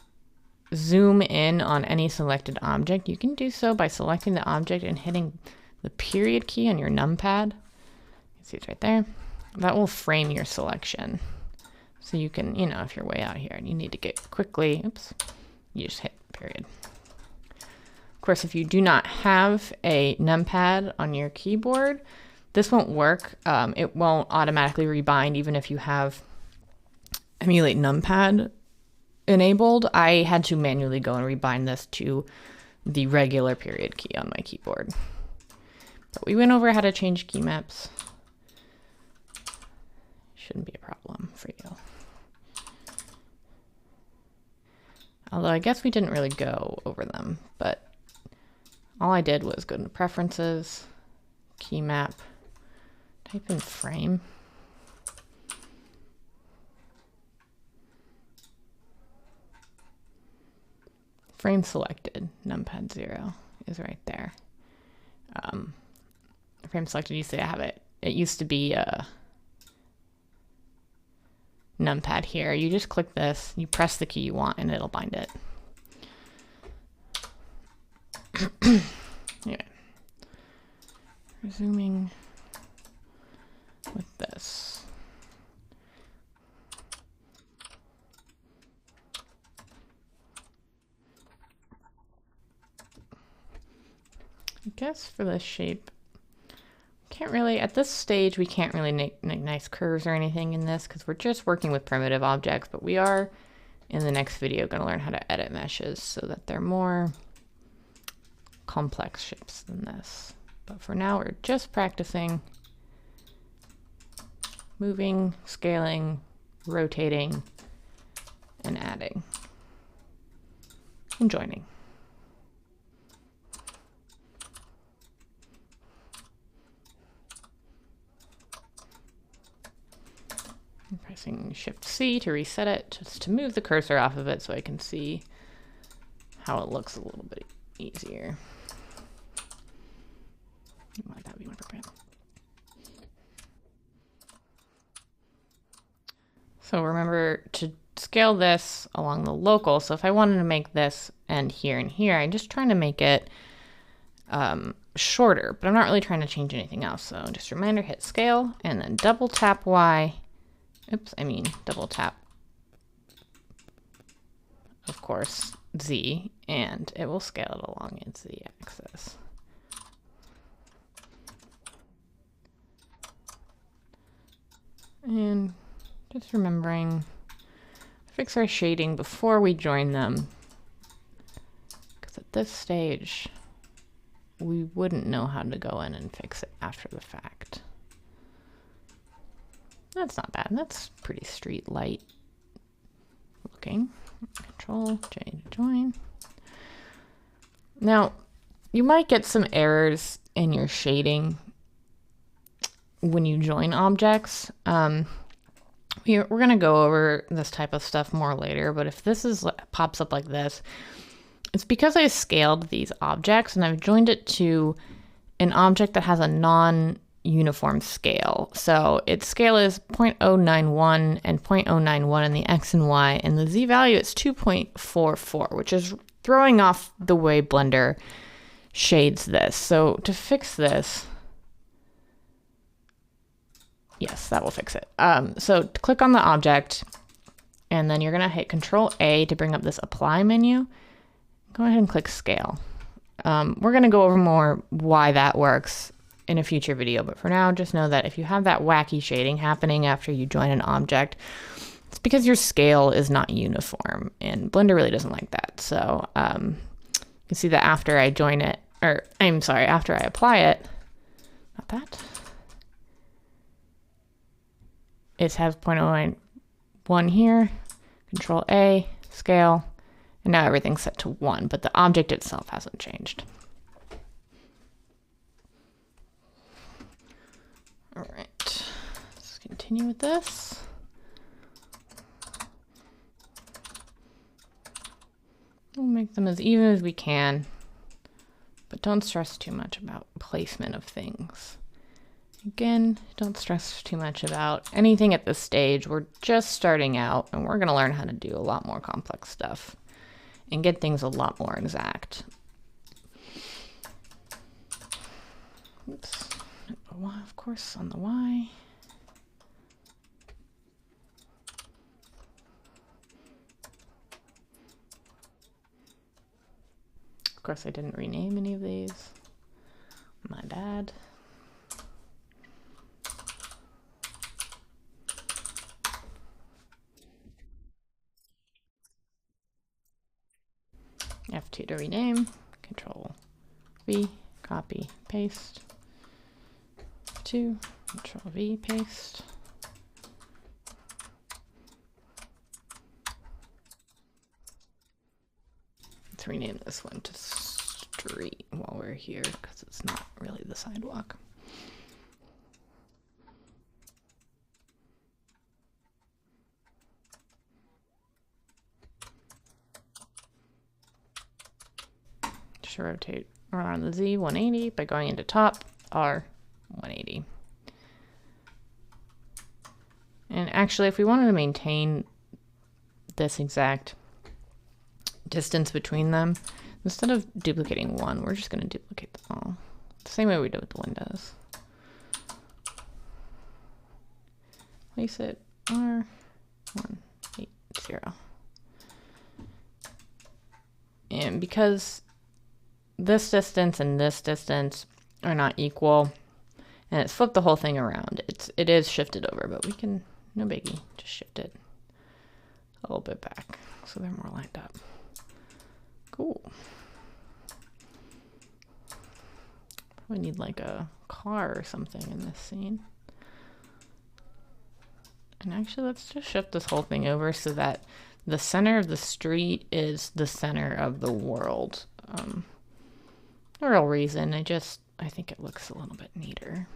zoom in on any selected object, you can do so by selecting the object and hitting the period key on your numpad. You see it's right there. That will frame your selection. So you can, you know, if you're way out here and you need to get quickly, oops, you just hit period. Of course, if you do not have a numpad on your keyboard, this won't work. It won't automatically rebind even if you have emulate numpad enabled. I had to manually go and rebind this to the regular period key on my keyboard. But we went over how to change key maps. Shouldn't be a problem for you. Although I guess we didn't really go over them, but all I did was go into Preferences, Key Map, type in Frame. Frame selected, numpad 0 is right there. Frame selected, you see I have it. It used to be a numpad here. You just click this, you press the key you want, and it'll bind it. Anyway, resuming with this. I guess for this shape, can't really, at this stage, we can't really make nice curves or anything in this because we're just working with primitive objects, but we are in the next video going to learn how to edit meshes so that they're more complex shapes than this. But for now, we're just practicing moving, scaling, rotating, and adding, and joining. I'm pressing Shift-C to reset it, just to move the cursor off of it so I can see how it looks a little bit easier. Might that be more appropriate? So remember to scale this along the local. So if I wanted to make this end here and here, I'm just trying to make it shorter, but I'm not really trying to change anything else. So just a reminder, hit scale and then double tap Y. Oops, I mean double tap, of course, Z, and it will scale it along its Z axis. And just remembering, fix our shading before we join them, because at this stage, we wouldn't know how to go in and fix it after the fact. That's not bad. That's pretty street light looking. Control J to join. Now, you might get some errors in your shading when you join objects. We're going to go over this type of stuff more later, but if this pops up like this, it's because I scaled these objects and I've joined it to an object that has a non-uniform scale. So its scale is 0.091 and 0.091 in the X and Y, and the Z value is 2.44, which is throwing off the way Blender shades this. So to fix this, yes, that will fix it. So click on the object, and then you're going to hit Control A to bring up this Apply menu. Go ahead and click Scale. We're going to go over more why that works in a future video, but for now, just know that if you have that wacky shading happening after you join an object, it's because your scale is not uniform, and Blender really doesn't like that. So you can see that after I join it, or I'm sorry, after I apply it, not that, it has 0.091 here, Control A, scale, and now everything's set to 1, but the object itself hasn't changed. All right, let's continue with this. We'll make them as even as we can, but don't stress too much about placement of things. Again, don't stress too much about anything at this stage. We're just starting out, and we're going to learn how to do a lot more complex stuff and get things a lot more exact. Oops. Of course, on the Y. Of course, I didn't rename any of these. My bad. F2 to rename, Control V, copy, paste. 2, Control V, paste. let's rename this one to street while we're here, because it's not really the sidewalk. Just rotate around the Z 180 by going into top, R 180. And actually, if we wanted to maintain this exact distance between them, instead of duplicating one, we're just going to duplicate them all. The same way we did with the windows. Place it R180. And because this distance and this distance are not equal, and it's flipped the whole thing around, it is shifted over, but we can, no biggie, just shift it a little bit back so they're more lined up. Cool. We need like a car or something in this scene. And actually, let's just shift this whole thing over so that the center of the street is the center of the world. No real reason, I think it looks a little bit neater.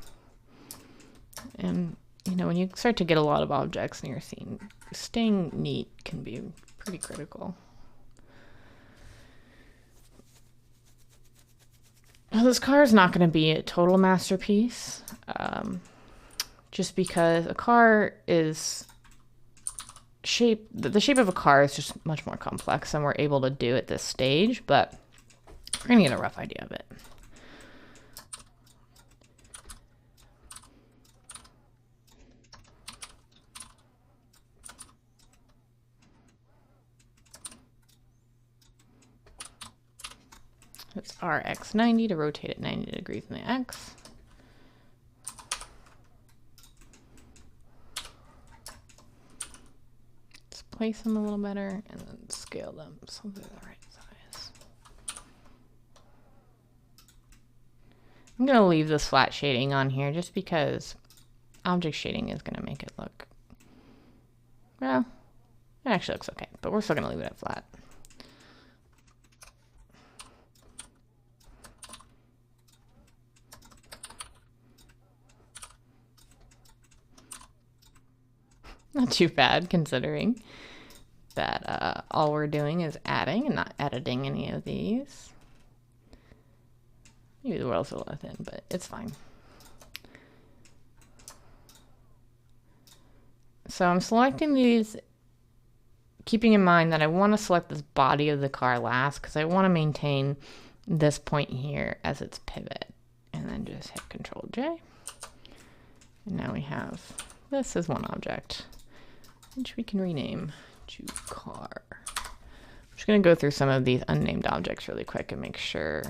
And, you know, when you start to get a lot of objects in your scene, staying neat can be pretty critical. Now, this car is not going to be a total masterpiece, just because a car is the shape of a car is just much more complex than we're able to do at this stage, but we're going to get a rough idea of it. It's RX90 to rotate it 90 degrees in the X. Let's place them a little better and then scale them so they're the right size. I'm going to leave this flat shading on here just because object shading is going to make it look, well, it actually looks okay, but we're still going to leave it at flat. Not too bad, considering that all we're doing is adding and not editing any of these. Maybe the world's a little thin, but it's fine. So I'm selecting these, keeping in mind that I want to select this body of the car last because I want to maintain this point here as its pivot. And then just hit Control J. And now we have this as one object, which we can rename to car. I'm just going to go through some of these unnamed objects really quick and make sure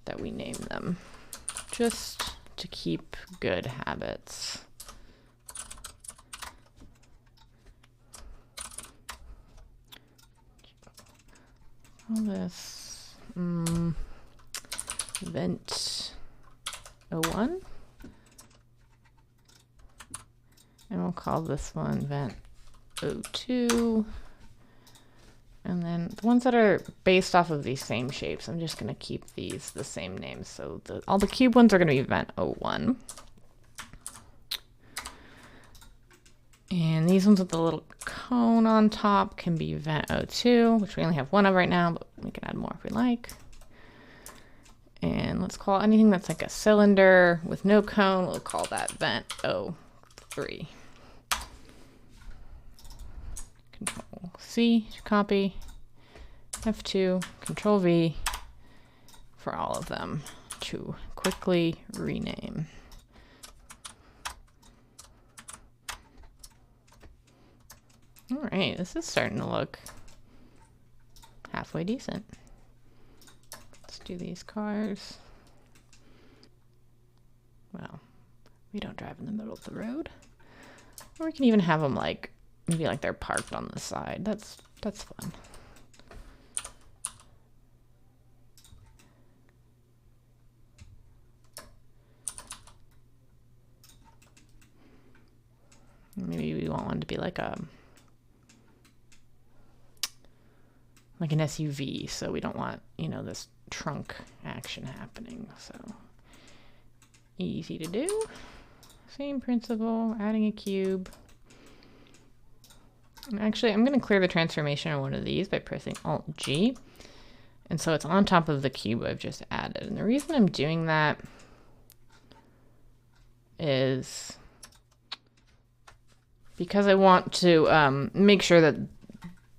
that we name them, just to keep good habits. All this vent 01. And we'll call this one vent 02. And then the ones that are based off of these same shapes, I'm just going to keep these the same names. So all the cube ones are going to be vent 01. And these ones with the little cone on top can be vent 02, which we only have one of right now, but we can add more if we like. And let's call anything that's like a cylinder with no cone, we'll call that vent 03. Control C to copy, F2, Control V for all of them to quickly rename. All right, this is starting to look halfway decent. Let's do these cars. Well, we don't drive in the middle of the road. Or we can even have them like, maybe like they're parked on the side. That's fun. Maybe we want one to be like a, like an SUV, so we don't want, you know, this trunk action happening. So easy to do. Same principle, adding a cube. And actually, I'm going to clear the transformation on one of these by pressing Alt-G. And so it's on top of the cube I've just added. And the reason I'm doing that is because I want to make sure that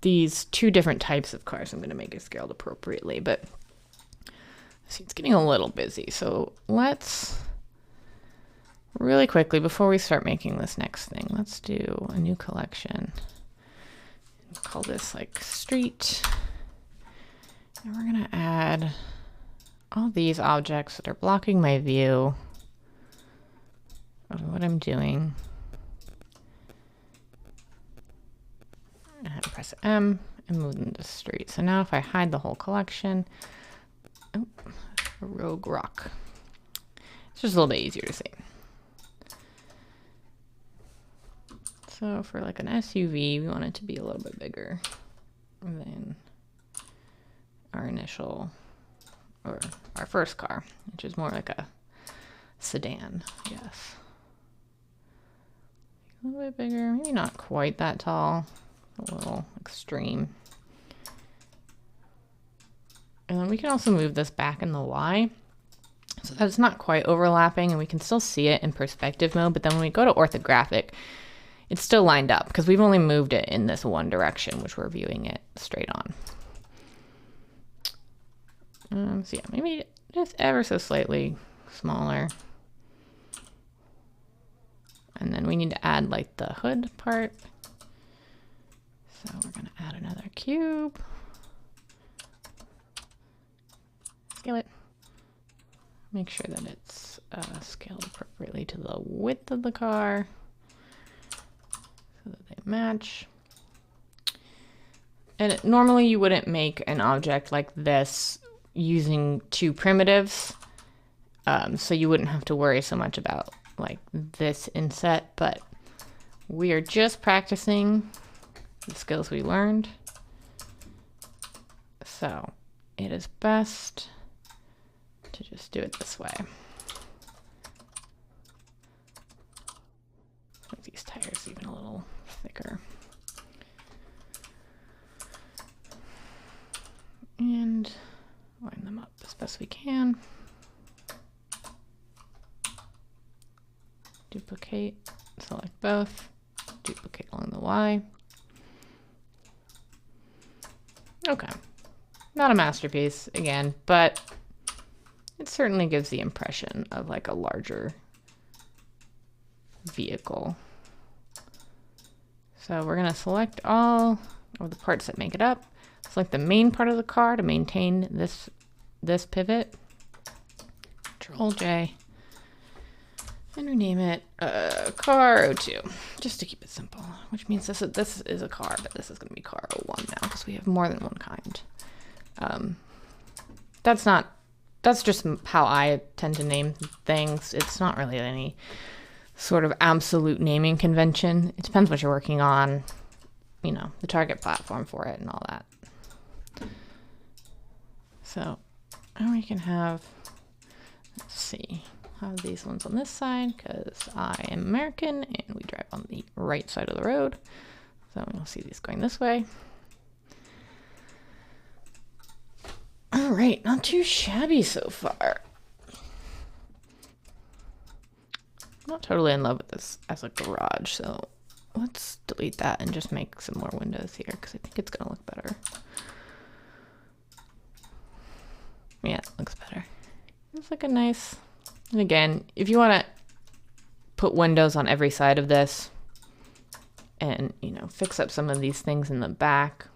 these two different types of cars I'm going to make it scaled appropriately. But see, it's getting a little busy. So let's really quickly, before we start making this next thing, let's do a new collection. Call this like street. And we're going to add all these objects that are blocking my view of what I'm doing. And press M and move them to street. So now if I hide the whole collection, oh, a rogue rock. It's just a little bit easier to see. So for like an SUV, we want it to be a little bit bigger than our initial, or our first car, which is more like a sedan, I guess. A little bit bigger, maybe not quite that tall, a little extreme. And then we can also move this back in the Y so that it's not quite overlapping and we can still see it in perspective mode, but then when we go to orthographic, it's still lined up because we've only moved it in this one direction, which we're viewing it straight on. So yeah, maybe just ever so slightly smaller. And then we need to add like the hood part. So we're going to add another cube. Scale it. Make sure that it's scaled appropriately to the width of the car so that they match. And normally you wouldn't make an object like this using two primitives, so you wouldn't have to worry so much about like this inset, but we are just practicing the skills we learned, so it is best to just do it this way. Make these tires even a little thicker. And line them up as best we can. Duplicate, select both, duplicate along the Y. Okay, not a masterpiece again, but it certainly gives the impression of like a larger vehicle. So we're gonna select all of the parts that make it up. Select the main part of the car to maintain this pivot. Control J. And rename it car 02, just to keep it simple, which means this is a car, but this is going to be car 01 now because we have more than one kind. That's just how I tend to name things. It's not really any sort of absolute naming convention. It depends what you're working on, you know, the target platform for it and all that. So, and we can have, let's see, have these ones on this side because I am American and we drive on the right side of the road. So we'll see these going this way. All right, not too shabby so far. I'm not totally in love with this as a garage, so let's delete that and just make some more windows here because I think it's gonna look better. Yeah, it looks better. It's like a nice, and again, if you want to put windows on every side of this and, you know, fix up some of these things in the back,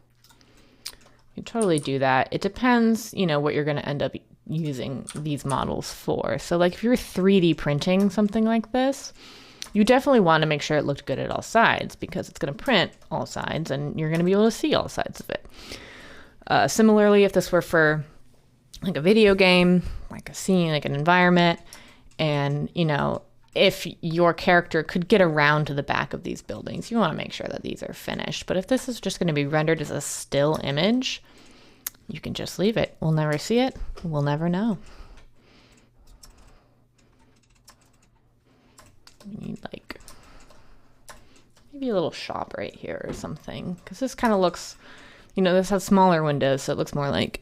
you totally do that. It depends, you know, what you're going to end up using these models for. So like if you're 3D printing something like this, you definitely want to make sure it looked good at all sides because it's going to print all sides and you're going to be able to see all sides of it. Similarly, if this were for like a video game, like a scene, like an environment, and, you know, if your character could get around to the back of these buildings, you want to make sure that these are finished. But if this is just going to be rendered as a still image, you can just leave it. We'll never see it. We'll never know. We need like maybe a little shop right here or something, because this kind of looks, you know, this has smaller windows, so it looks more like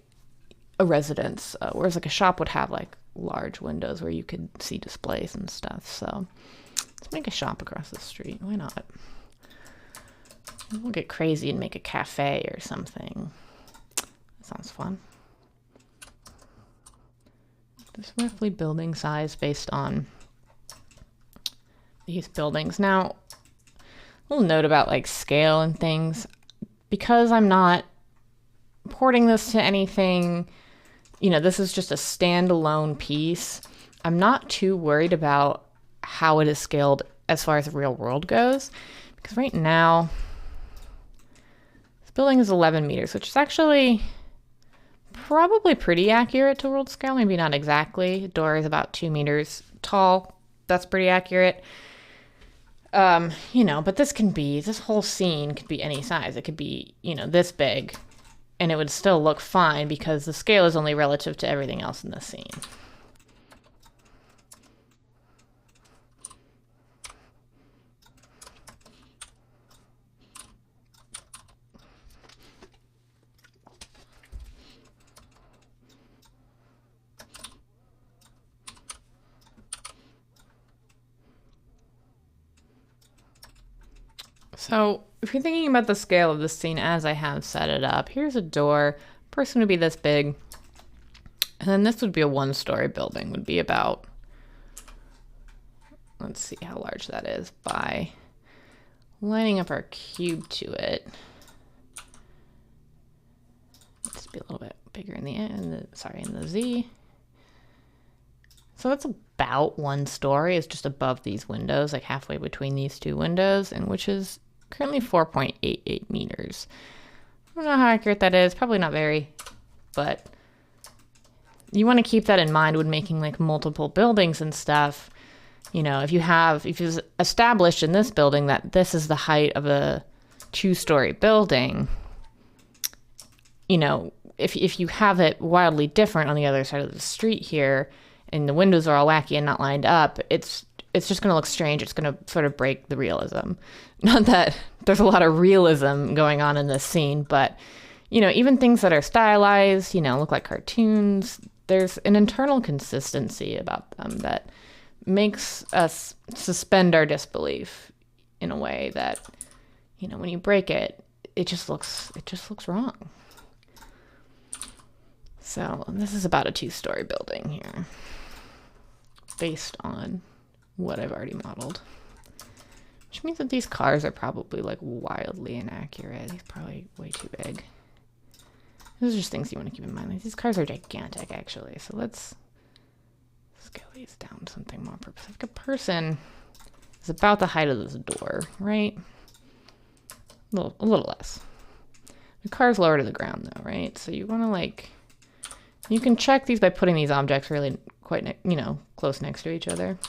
a residence, whereas like a shop would have like large windows where you could see displays and stuff. So let's make a shop across the street. Why not? We'll get crazy and make a cafe or something. That sounds fun. This roughly building size based on these buildings. Now, a little note about like scale and things. Because I'm not porting this to anything, you know, this is just a standalone piece. I'm not too worried about how it is scaled as far as the real world goes, because right now this building is 11 meters, which is actually probably pretty accurate to world scale. Maybe not exactly. The door is about 2 meters tall. That's pretty accurate. You know, but this whole scene could be any size. It could be, you know, this big, and it would still look fine because the scale is only relative to everything else in the scene. So if you're thinking about the scale of the scene as I have set it up, here's a door. Person would be this big. And then this would be a 1-story building, would be about, let's see how large that is by lining up our cube to it. Let's be a little bit bigger in the end, in the Z. So that's about 1 story. It's just above these windows, like halfway between these two windows, and which is currently 4.88 meters. I don't know how accurate that is. Probably not very, but you want to keep that in mind when making like multiple buildings and stuff. You know, if you've established in this building that this is the height of a 2-story building, you know, if you have it wildly different on the other side of the street here, and the windows are all wacky and not lined up, it's just going to look strange. It's going to sort of break the realism. Not that there's a lot of realism going on in this scene, but, you know, even things that are stylized, you know, look like cartoons, there's an internal consistency about them that makes us suspend our disbelief in a way that, you know, when you break it, it just looks wrong. So this is about a 2-story building here, based on what I've already modeled. Which means that these cars are probably like wildly inaccurate. These are probably way too big. Those are just things you want to keep in mind. Like, these cars are gigantic actually. So let's scale these down to something more specific. A person is about the height of this door, right? A little less. The car's lower to the ground though, right? So you want to like, you can check these by putting these objects really quite, you know, close next to each other.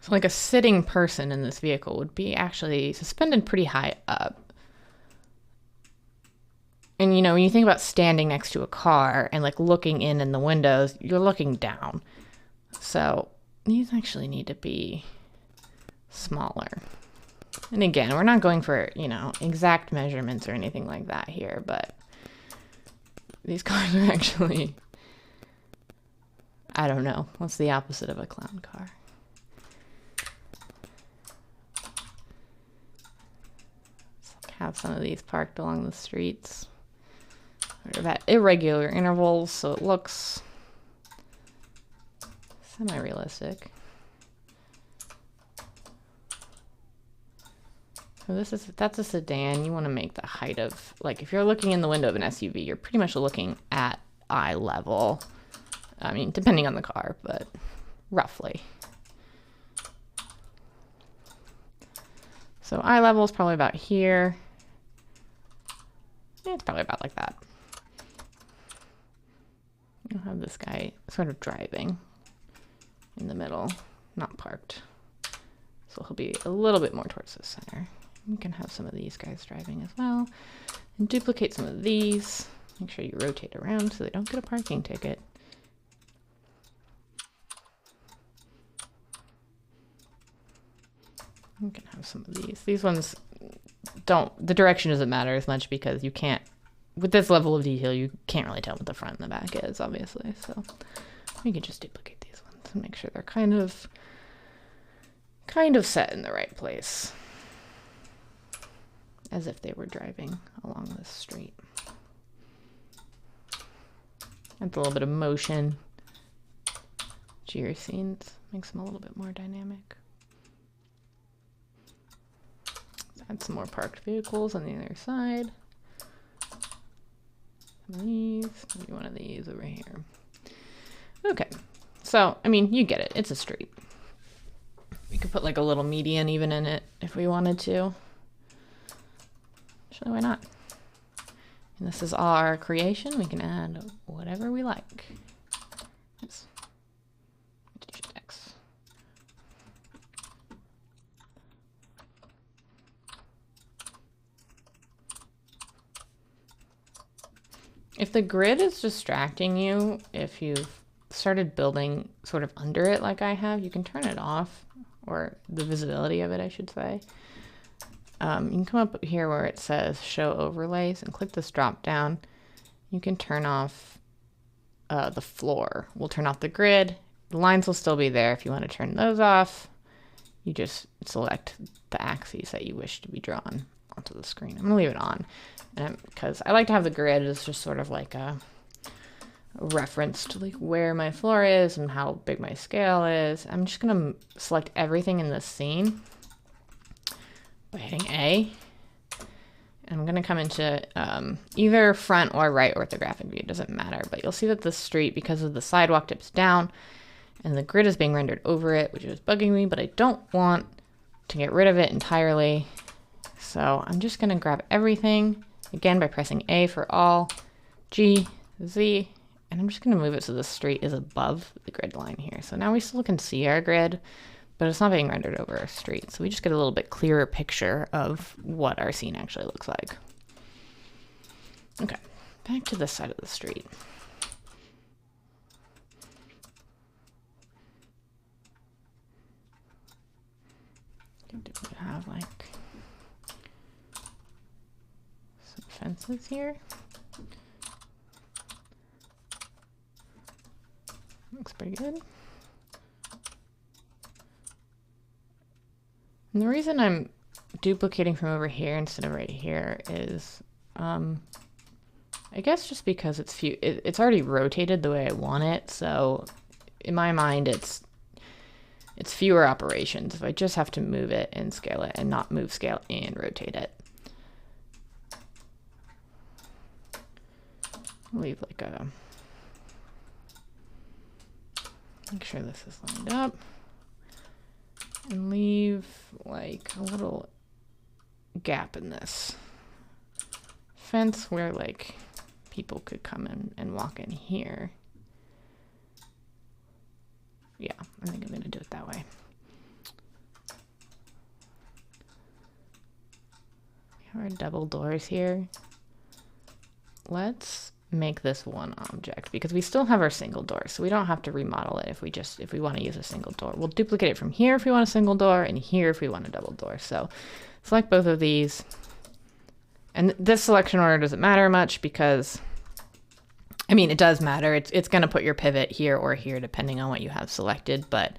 So like a sitting person in this vehicle would be actually suspended pretty high up. And, you know, when you think about standing next to a car and like looking in the windows, you're looking down. So these actually need to be smaller. And again, we're not going for, you know, exact measurements or anything like that here, but these cars are actually, I don't know, what's the opposite of a clown car? Have some of these parked along the streets. They're at irregular intervals, so it looks semi-realistic. So that's a sedan. You want to make the height of, like, if you're looking in the window of an SUV, you're pretty much looking at eye level. I mean, depending on the car, but roughly. So eye level is probably about here. Yeah, it's probably about like that. You'll have this guy sort of driving in the middle, not parked. So he'll be a little bit more towards the center. You can have some of these guys driving as well. And duplicate some of these. Make sure you rotate around so they don't get a parking ticket. You can have some of these. These ones the direction doesn't matter as much because you can't, with this level of detail, you can't really tell what the front and the back is, obviously. So we can just duplicate these ones and make sure they're kind of set in the right place, as if they were driving along this street. Adds a little bit of motion to your scenes, makes them a little bit more dynamic. Let's add some more parked vehicles on the other side. These, maybe one of these over here. Okay, so I mean, you get it. It's a street. We could put like a little median even in it if we wanted to. Actually, why not? And this is our creation. We can add whatever we like. Oops. X. If the grid is distracting you, if you've started building sort of under it like I have, you can turn it off, or the visibility of it, I should say. You can come up here where it says show overlays and click this drop down. You can turn off the floor. We'll turn off the grid. The lines will still be there. If you want to turn those off, you just select the axes that you wish to be drawn onto the screen. I'm going to leave it on because I like to have the grid as just sort of like a reference to like where my floor is and how big my scale is. I'm just going to select everything in this scene by hitting A. And I'm going to come into either front or right orthographic view. It doesn't matter, but you'll see that the street, because of the sidewalk, tips down and the grid is being rendered over it, which is bugging me, but I don't want to get rid of it entirely. So I'm just going to grab everything again by pressing A for all, G, Z, and I'm just going to move it so the street is above the grid line here. So now we still can see our grid, but it's not being rendered over a street. So we just get a little bit clearer picture of what our scene actually looks like. Okay, back to this side of the street. Do we have like some fences here? Looks pretty good. And the reason I'm duplicating from over here instead of right here is, I guess just because it's already rotated the way I want it. So in my mind, it's fewer operations if I just have to move it and scale it and not move, scale, and rotate it. Leave like a, make sure this is lined up. And leave like a little gap in this fence where like people could come in and walk in here. Yeah, I think I'm going to do it that way. We have our double doors here. Let's make this one object because we still have our single door, so we don't have to remodel it if we want to use a single door. We'll duplicate it from here if we want a single door and here if we want a double door. So select both of these, and this selection order doesn't matter much because, I mean, it does matter. It's going to put your pivot here or here depending on what you have selected, but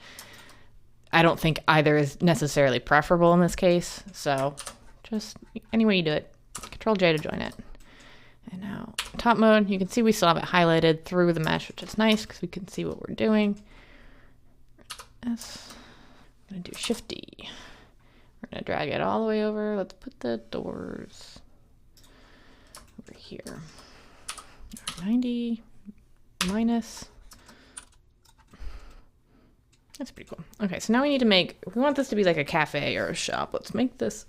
I don't think either is necessarily preferable in this case. So just any way you do it, Control J to join it. And now top mode, you can see we still have it highlighted through the mesh, which is nice because we can see what we're doing. S. I'm going to do Shift D. We're going to drag it all the way over. Let's put the doors over here. 90 minus. That's pretty cool. Okay, so now we need to make, we want this to be like a cafe or a shop. Let's make this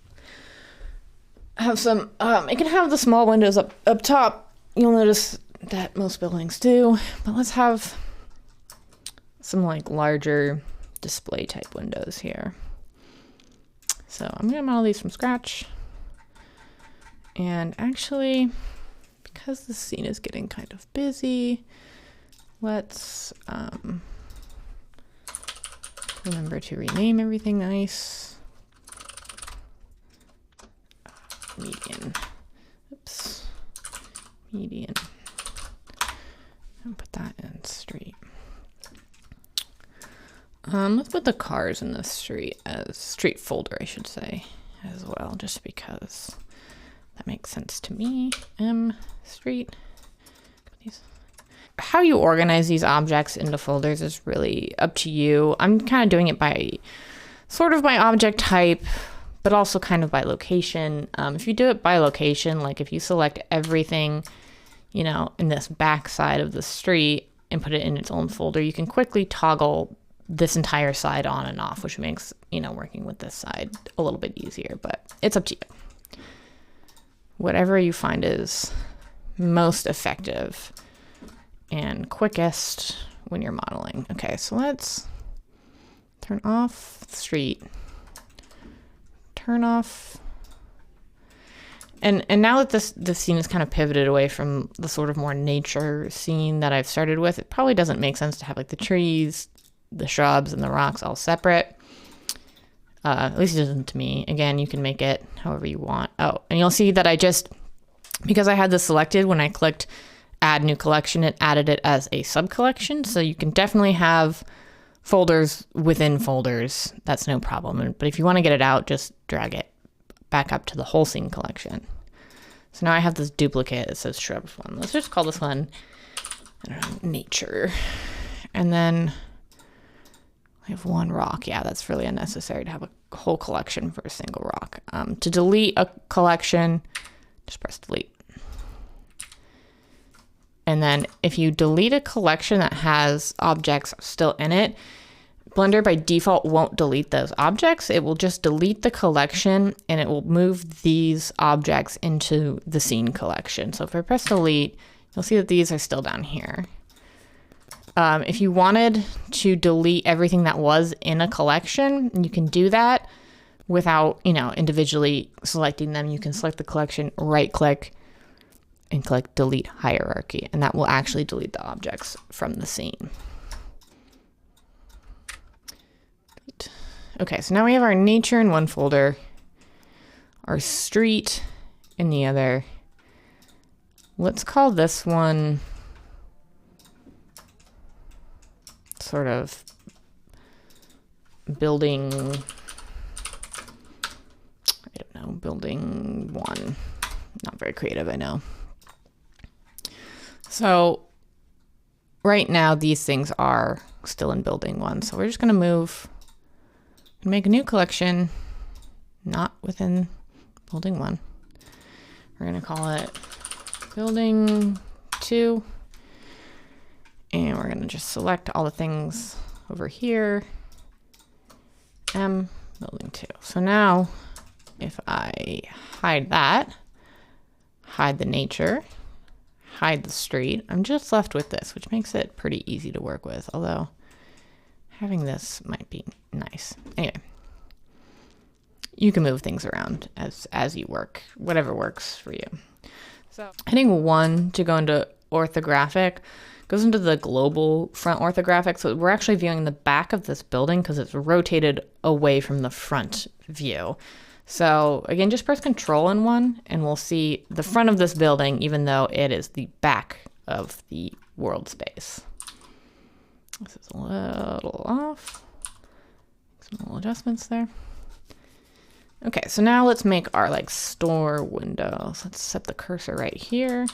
have some, it can have the small windows up top. You'll notice that most buildings do, but let's have some like larger display type windows here. So I'm gonna model these from scratch. And actually, because the scene is getting kind of busy, let's remember to rename everything nice. Median. Oops. Median. And put that in street. Let's put the cars in the street as street folder, I should say, as well, just because that makes sense to me. Street. How you organize these objects into folders is really up to you. I'm kind of doing it by sort of by object type, but also kind of by location. If you do it by location, like if you select everything, you know, in this back side of the street and put it in its own folder, you can quickly toggle this entire side on and off, which makes, you know, working with this side a little bit easier, but it's up to you. Whatever you find is most effective and quickest when you're modeling. Okay, so let's turn off the street, turn off, and now that this scene is kind of pivoted away from the sort of more nature scene that I've started with, it probably doesn't make sense to have like the trees, the shrubs, and the rocks all separate. At least it doesn't to me. Again, you can make it however you want. Oh, and you'll see that because I had this selected, when I clicked add new collection, it added it as a sub collection. So you can definitely have folders within folders. That's no problem. But if you want to get it out, just drag it back up to the whole scene collection. So now I have this duplicate that says shrubs one. Let's just call this one, I don't know, nature. And then I have one rock. Yeah, that's really unnecessary to have a whole collection for a single rock. To delete a collection, just press delete. And then if you delete a collection that has objects still in it, Blender by default won't delete those objects. It will just delete the collection and it will move these objects into the scene collection. So if I press delete, you'll see that these are still down here. If you wanted to delete everything that was in a collection, you can do that without, you know, individually selecting them. You can select the collection, right click, and click delete hierarchy, and that will actually delete the objects from the scene. Okay, so now we have our nature in one folder, our street in the other. Let's call this one sort of building, I don't know, building one. Not very creative, I know. So right now these things are still in building one. So we're just going to move and make a new collection, not within building one. We're going to call it building 2. And we're going to just select all the things over here. Building 2. So now if I hide that, hide the nature, hide the street, I'm just left with this, which makes it pretty easy to work with, although having this might be nice. Anyway, you can move things around as you work, whatever works for you. So hitting 1 to go into orthographic goes into the global front orthographic. So we're actually viewing the back of this building because it's rotated away from the front view. So again, just press Control and 1 and we'll see the front of this building, even though it is the back of the world space. This is a little off. Some little adjustments there. Okay, so now let's make our like store windows. Let's set the cursor right here.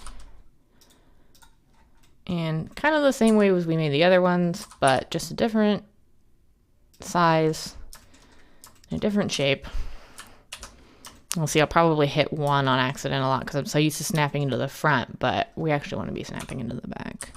And kind of the same way as we made the other ones, but just a different size, and a different shape. We'll see, I'll probably hit 1 on accident a lot because I'm so used to snapping into the front, but we actually want to be snapping into the back.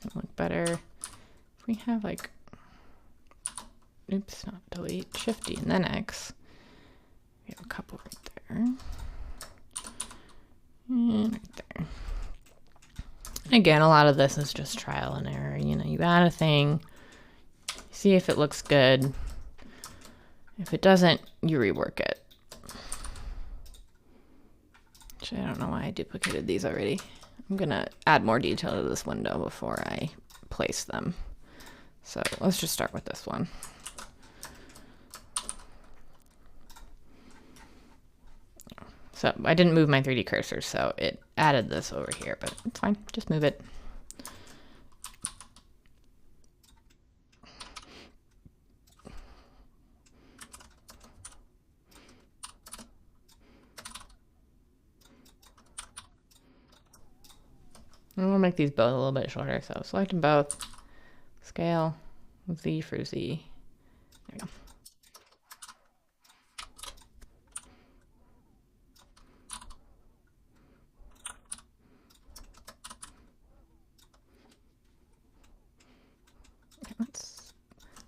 It'll look better if we have like, oops, not delete, Shift D and then X. We have a couple right there. And right there. And again, a lot of this is just trial and error. You know, you add a thing, see if it looks good. If it doesn't, you rework it. Actually, I don't know why I duplicated these already. I'm gonna add more detail to this window before I place them. So let's just start with this one. So I didn't move my 3D cursor, so it added this over here, but it's fine, just move it. I'm gonna make these both a little bit shorter, so select them both, scale, Z for Z. There we go.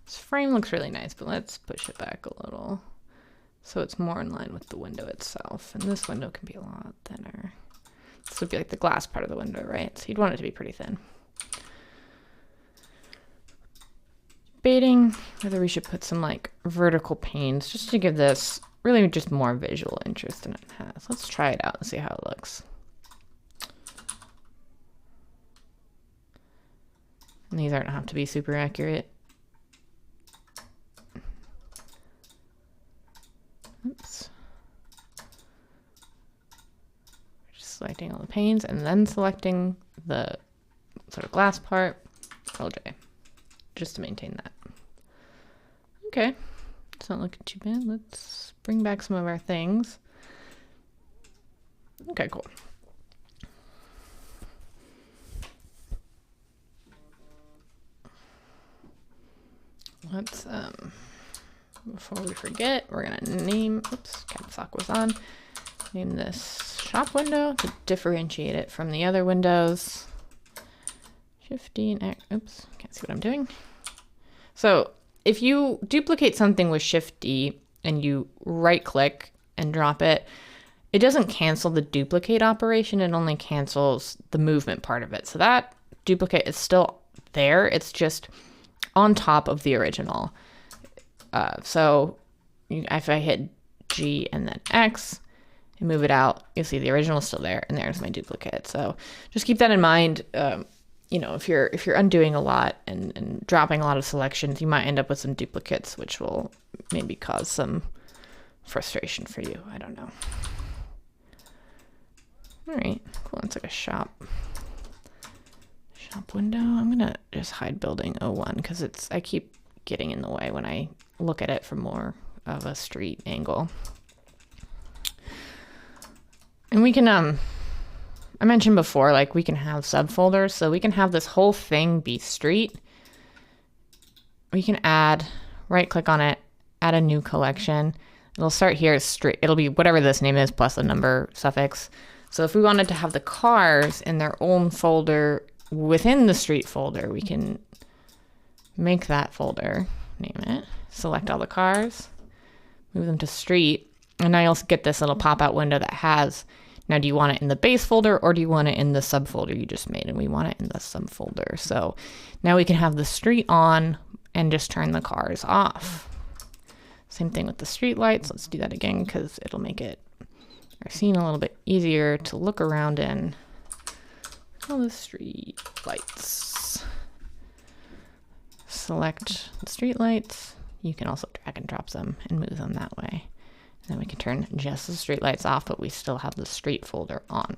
This frame looks really nice, but let's push it back a little so it's more in line with the window itself. And this window can be a lot thinner. This would be like the glass part of the window, right? So you'd want it to be pretty thin. Debating whether we should put some like vertical panes just to give this really just more visual interest than it has. Let's try it out and see how it looks. And these aren't have to be super accurate. Oops. Just selecting all the panes and then selecting the sort of glass part, LJ, just to maintain that. Okay, it's not looking too bad. Let's bring back some of our things. Okay, cool. Let's, before we forget, we're gonna name, oops, caps lock was on, name this shop window to differentiate it from the other windows. Shift D and X, oops, can't see what I'm doing. So if you duplicate something with Shift D and you right click and drop it, it doesn't cancel the duplicate operation, it only cancels the movement part of it. So that duplicate is still there, it's just on top of the original. So if I hit G and then X and move it out, you'll see the original is still there and there's my duplicate. So just keep that in mind. You know, if you're undoing a lot and dropping a lot of selections, you might end up with some duplicates, which will maybe cause some frustration for you. I don't know. All right, cool. It's like a shop window. I'm gonna just hide building 01 because I keep getting in the way when I look at it from more of a street angle. And we can I mentioned before, like we can have subfolders, so we can have this whole thing be street. We can add, right click on it, add a new collection. It'll start here as street. It'll be whatever this name is plus the number suffix. So if we wanted to have the cars in their own folder within the street folder, we can make that folder, name it, select all the cars, move them to street, and now you'll get this little pop-out window that has, now do you want it in the base folder or do you want it in the subfolder you just made? And we want it in the subfolder. So now we can have the street on and just turn the cars off. Same thing with the street lights. Let's do that again because it'll make it our scene a little bit easier to look around in. All the street lights. Select the street lights. You can also drag and drop them and move them that way. And then we can turn just the street lights off, but we still have the street folder on.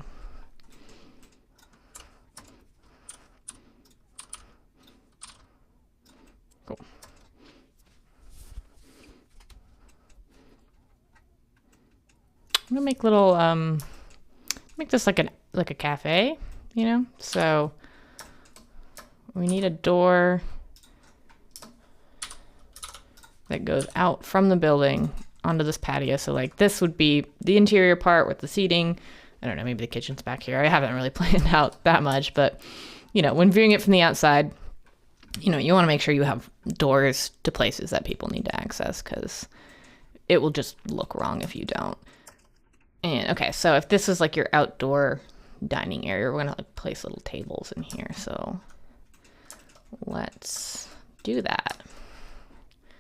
Cool. I'm gonna make little make this like a cafe, you know? So we need a door that goes out from the building onto this patio. So like this would be the interior part with the seating. I don't know, maybe the kitchen's back here. I haven't really planned out that much, but you know, when viewing it from the outside, you know, you want to make sure you have doors to places that people need to access, because it will just look wrong if you don't. And okay, so if this is like your outdoor dining area, we're gonna like place little tables in here. So let's do that.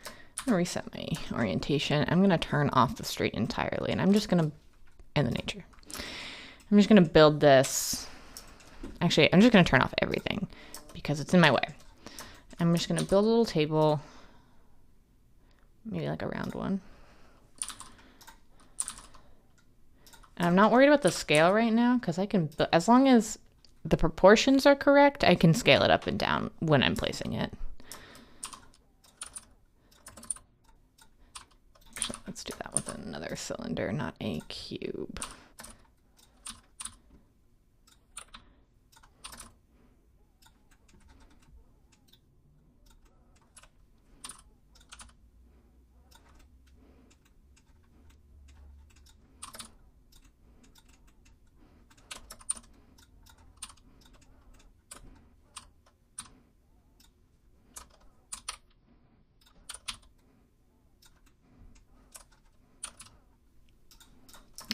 I'm gonna reset my orientation. I'm gonna turn off the street entirely, and I'm just gonna, and the nature. I'm just gonna build this. Actually, I'm just gonna turn off everything because it's in my way. I'm just gonna build a little table, maybe like a round one. And I'm not worried about the scale right now because I can, as long as the proportions are correct, I can scale it up and down when I'm placing it. Actually, let's do that with another cylinder, not a cube.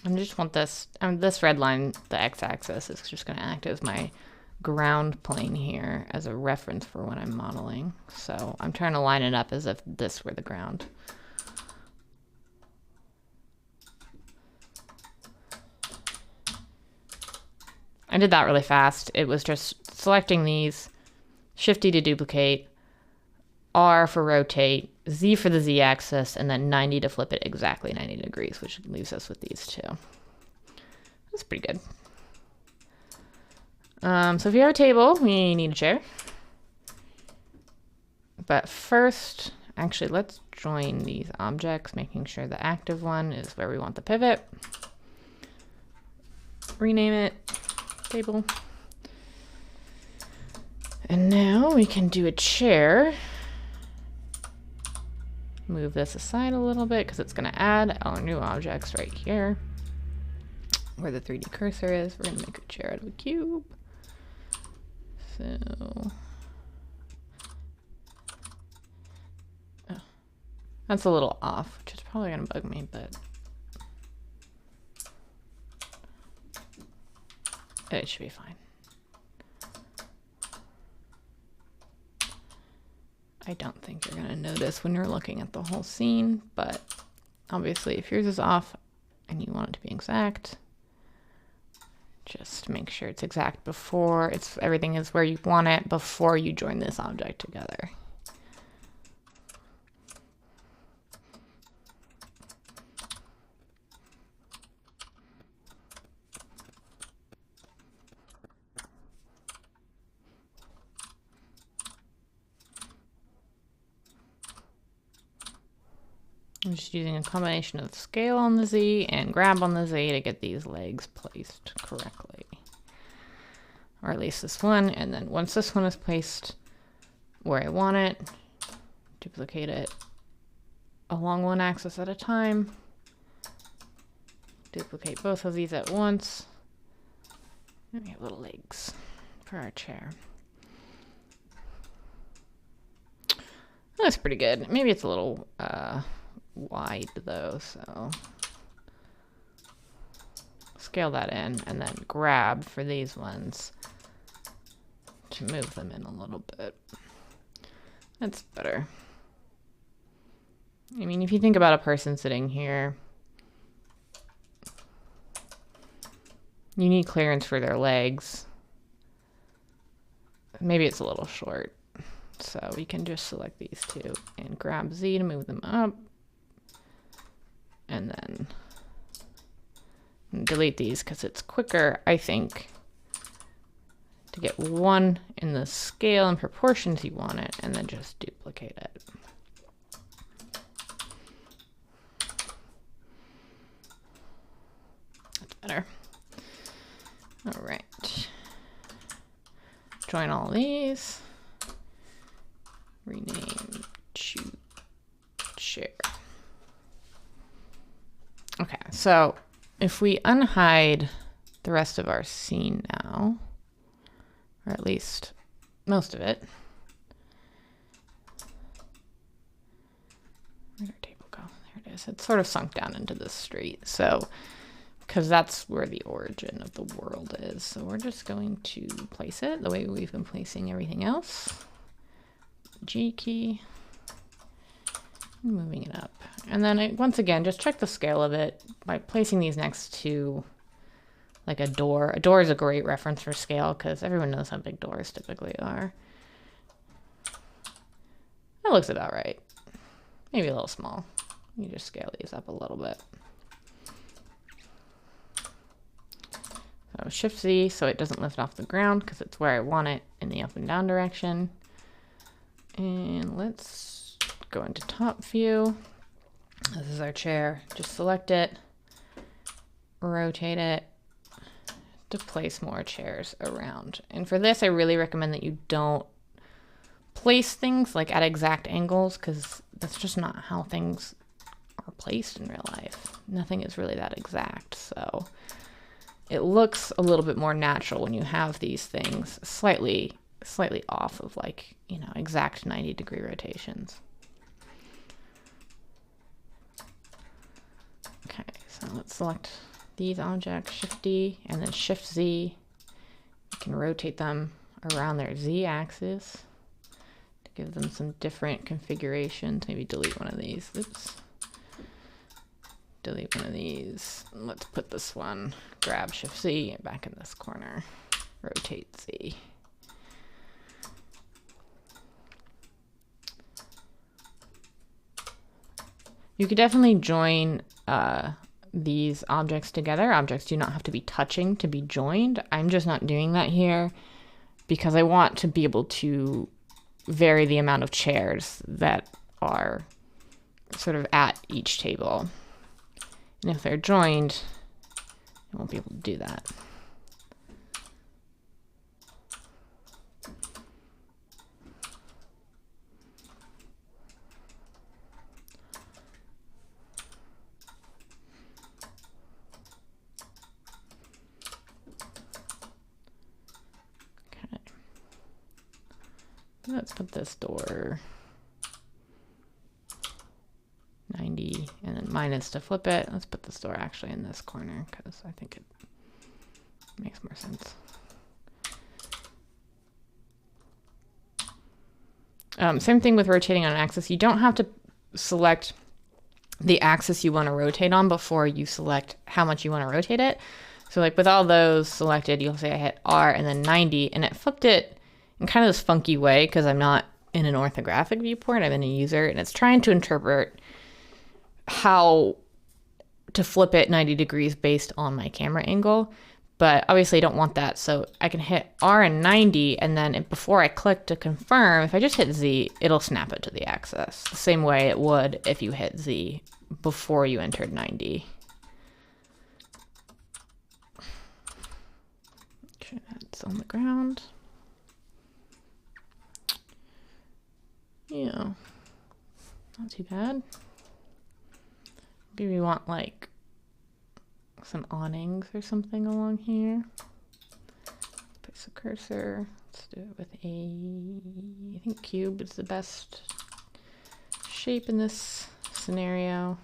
I just want this, this red line, the x-axis, is just going to act as my ground plane here as a reference for when I'm modeling. So I'm trying to line it up as if this were the ground. I did that really fast. It was just selecting these, Shift D to duplicate, R for rotate, Z for the Z-axis, and then 90 to flip it exactly 90 degrees, which leaves us with these two. That's pretty good. So if you have a table, we need a chair. But first, actually, let's join these objects, making sure the active one is where we want the pivot. Rename it table. And now we can do a chair. Move this aside a little bit because it's going to add our new objects right here where the 3D cursor is. We're going to make a chair out of a cube. So that's a little off, which is probably going to bug me, but it should be fine. I don't think you're going to notice when you're looking at the whole scene, but obviously if yours is off and you want it to be exact, just make sure it's exact before everything is where you want it before you join this object together. I'm just using a combination of scale on the Z and grab on the Z to get these legs placed correctly. Or at least this one, and then once this one is placed where I want it, duplicate it along one axis at a time. Duplicate both of these at once. And we have little legs for our chair. That's pretty good. Maybe it's a little wide though, so scale that in and then grab for these ones to move them in a little bit. That's better. I mean, if you think about a person sitting here, you need clearance for their legs. Maybe it's a little short, so we can just select these two and grab Z to move them up. And then delete these because it's quicker, I think, to get one in the scale and proportions you want it, and then just duplicate it. That's better. All right. Join all these. Rename chair. Okay, so if we unhide the rest of our scene now, or at least most of it. Where'd our table go? There it is. It's sort of sunk down into the street. So, because that's where the origin of the world is. So we're just going to place it the way we've been placing everything else. G key, moving it up. And then once again, just check the scale of it by placing these next to like a door. A door is a great reference for scale because everyone knows how big doors typically are. That looks about right. Maybe a little small. You just scale these up a little bit. So Shift Z so it doesn't lift off the ground because it's where I want it in the up and down direction. And let's go into top view. This is our chair. Just select it, rotate it to place more chairs around. And for this, I really recommend that you don't place things like at exact angles because that's just not how things are placed in real life. Nothing is really that exact. So it looks a little bit more natural when you have these things slightly off of like, you know, exact 90-degree rotations. Okay, so let's select these objects, Shift D, and then Shift Z. You can rotate them around their Z axis to give them some different configurations. Maybe delete one of these. Oops. Delete one of these. Let's put this one, grab Shift Z back in this corner, rotate Z. You could definitely join these objects together. Objects do not have to be touching to be joined. I'm just not doing that here because I want to be able to vary the amount of chairs that are sort of at each table. And if they're joined, I won't be able to do that. Let's put this door 90 and then minus to flip it. Let's put this door actually in this corner because I think it makes more sense. Same thing with rotating on an axis. You don't have to select the axis you want to rotate on before you select how much you want to rotate it. So like with all those selected, you'll say I hit R and then 90 and it flipped it in kind of this funky way because I'm not in an orthographic viewport, I'm in a user, and it's trying to interpret how to flip it 90 degrees based on my camera angle. But obviously I don't want that, so I can hit R and 90, and then before I click to confirm, if I just hit Z, it'll snap it to the axis, the same way it would if you hit Z before you entered 90. Make sure that's on the ground. Yeah, not too bad. Maybe we want like some awnings or something along here. Place a cursor. Let's do it with I think cube is the best shape in this scenario.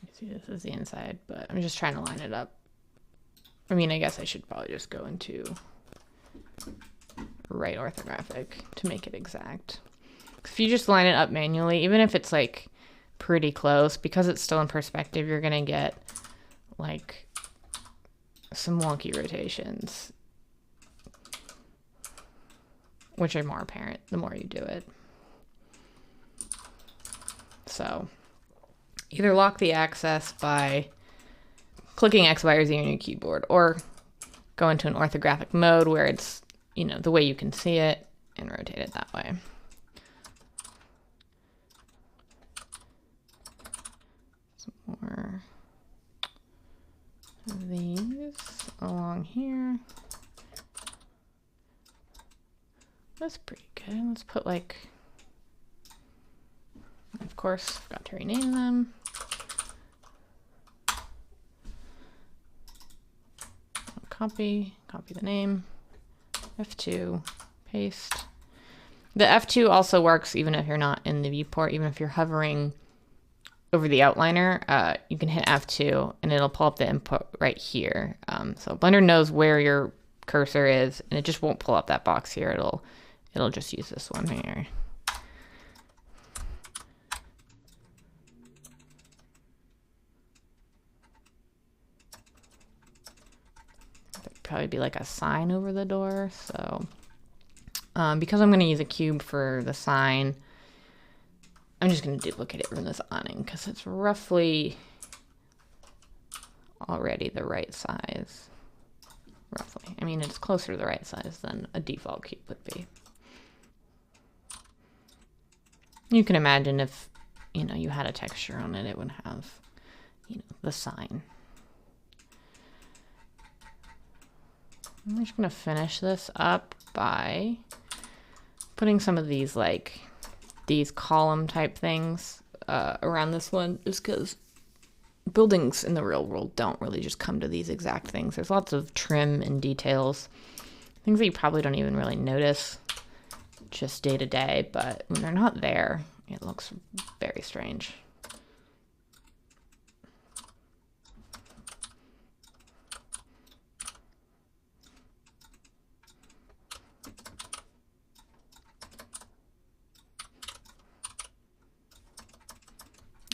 You see this is the inside, but I'm just trying to line it up. I mean, I guess I should probably just go into right orthographic to make it exact. If you just line it up manually, even if it's like pretty close, because it's still in perspective, you're gonna get like some wonky rotations, which are more apparent the more you do it. So either lock the axis by clicking X, Y, or Z on your keyboard, or go into an orthographic mode where it's, you know, the way you can see it, and rotate it that way. Some more of these along here. That's pretty good. Let's put like, of course, forgot to rename them. copy the name, F2, paste. The F2 also works even if you're not in the viewport, even if you're hovering over the outliner, you can hit F2 and it'll pull up the input right here. So Blender knows where your cursor is, and it just won't pull up that box here. It'll just use this one here. There'd probably be like a sign over the door. So because I'm going to use a cube for the sign, I'm just going to duplicate it from this awning because it's roughly already the right size. Roughly. I mean, it's closer to the right size than a default cube would be. You can imagine if, you know, you had a texture on it, it would have, you know, the sign. I'm just going to finish this up by putting some of these, like, these column type things around this one, just because buildings in the real world don't really just come to these exact things. There's lots of trim and details, things that you probably don't even really notice just day to day, but when they're not there, it looks very strange.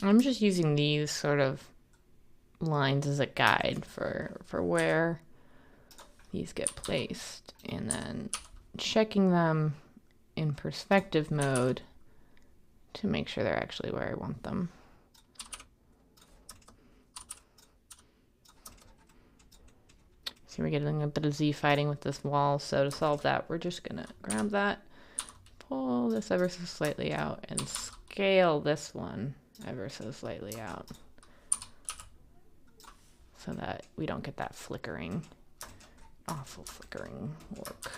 I'm just using these sort of lines as a guide for where these get placed, and then checking them in perspective mode to make sure they're actually where I want them. So we're getting a bit of Z fighting with this wall, so to solve that, we're just gonna grab that, pull this ever so slightly out, and scale this one ever so slightly out so that we don't get that flickering, awful flickering work.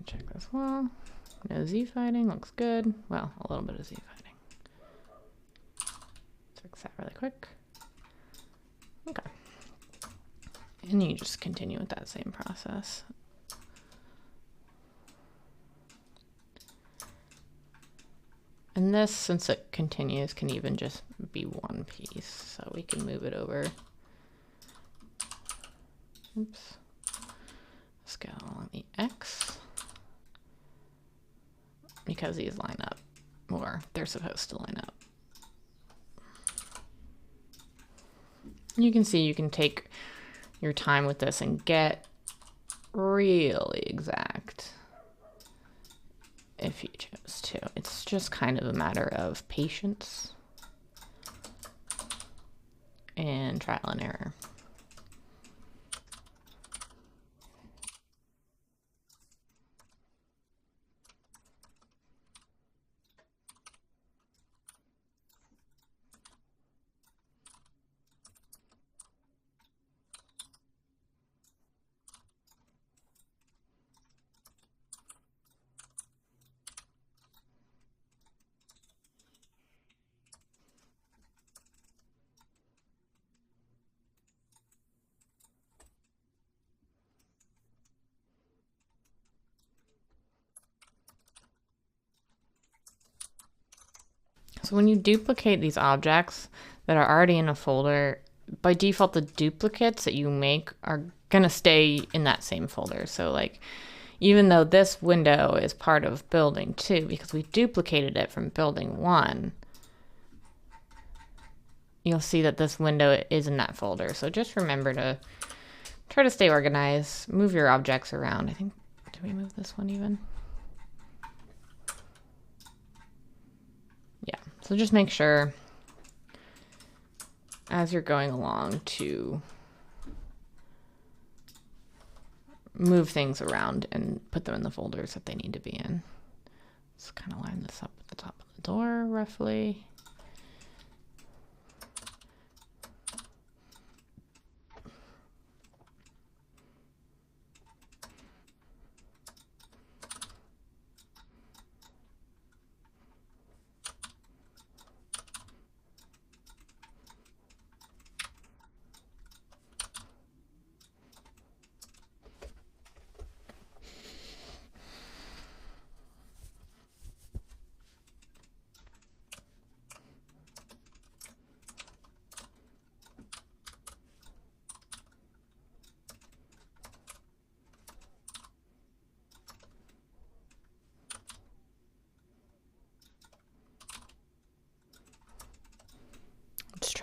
Check this wall. No Z fighting, looks good. Well, a little bit of Z fighting. Let's fix that really quick. Okay. And you just continue with that same process. And this, since it continues, can even just be one piece. So we can move it over. Oops. Scale on the X. Because these line up, or they're supposed to line up. You can see you can take your time with this and get really exact if you chose to. It's just kind of a matter of patience and trial and error. So when you duplicate these objects that are already in a folder, by default, the duplicates that you make are gonna stay in that same folder. So like, even though this window is part of building 2, because we duplicated it from building 1, you'll see that this window is in that folder. So just remember to try to stay organized, move your objects around. I think, did we move this one even? Yeah, so just make sure as you're going along to move things around and put them in the folders that they need to be in. Let's kind of line this up at the top of the door roughly.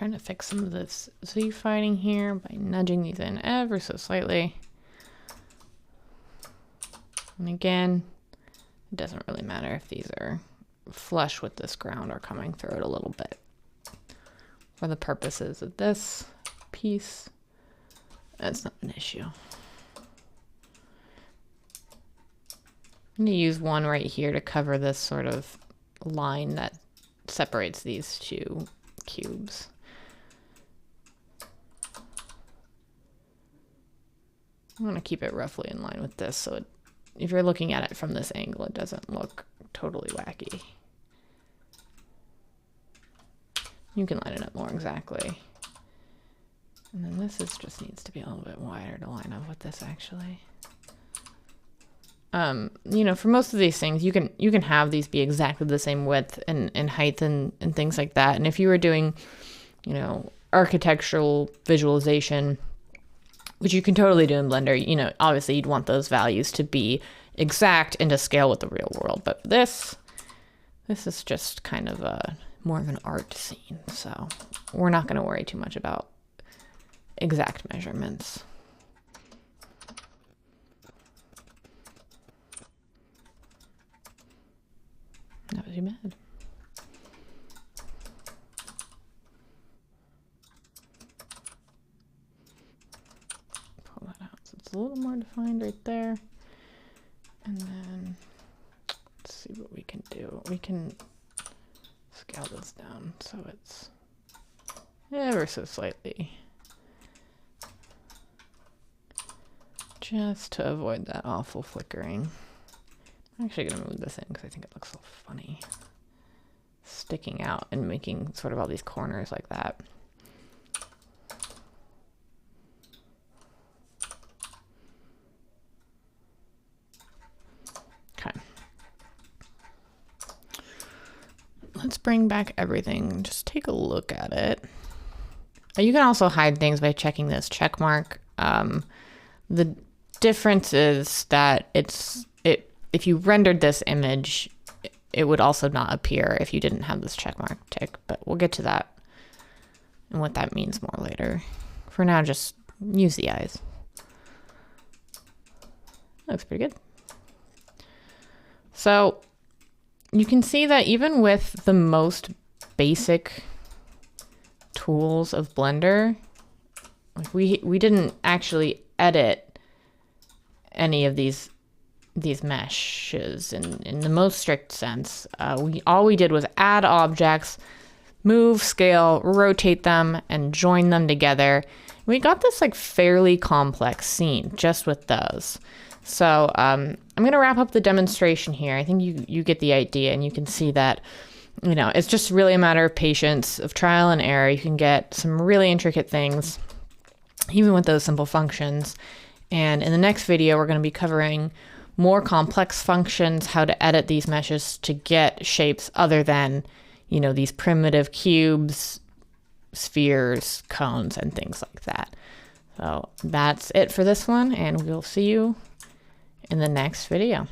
trying to fix some of this Z fighting here by nudging these in ever so slightly. And again, it doesn't really matter if these are flush with this ground or coming through it a little bit. For the purposes of this piece, that's not an issue. I'm going to use one right here to cover this sort of line that separates these two cubes. I want to keep it roughly in line with this, so if you're looking at it from this angle, it doesn't look totally wacky. You can line it up more exactly. And then this just needs to be a little bit wider to line up with this actually. You know, for most of these things, you can have these be exactly the same width and height and things like that. And if you were doing, you know, architectural visualization, which you can totally do in Blender, you know, obviously you'd want those values to be exact and to scale with the real world. But this is just kind of more of an art scene. So we're not going to worry too much about exact measurements. Not too bad. Pull that out so it's a little more defined right there. And then let's see what we can do. We can scale this down so it's ever so slightly, just to avoid that awful flickering. I'm actually going to move this in because I think it looks so funny sticking out and making sort of all these corners like that. Okay. Let's bring back everything. Just take a look at it. You can also hide things by checking this check mark. The difference is that if you rendered this image, it would also not appear if you didn't have this check mark tick, but we'll get to that and what that means more later. For now, just use the eyes. Looks pretty good. So you can see that even with the most basic tools of Blender, like we didn't actually edit any of these meshes in the most strict sense. All we did was add objects, move, scale, rotate them, and join them together. We got this like fairly complex scene just with those. So I'm going to wrap up the demonstration here. I think you get the idea, and you can see that, you know, it's just really a matter of patience, of trial and error. You can get some really intricate things even with those simple functions. And in the next video, we're going to be covering more complex functions, how to edit these meshes to get shapes other than, you know, these primitive cubes, spheres, cones, and things like that. So that's it for this one, and we'll see you in the next video.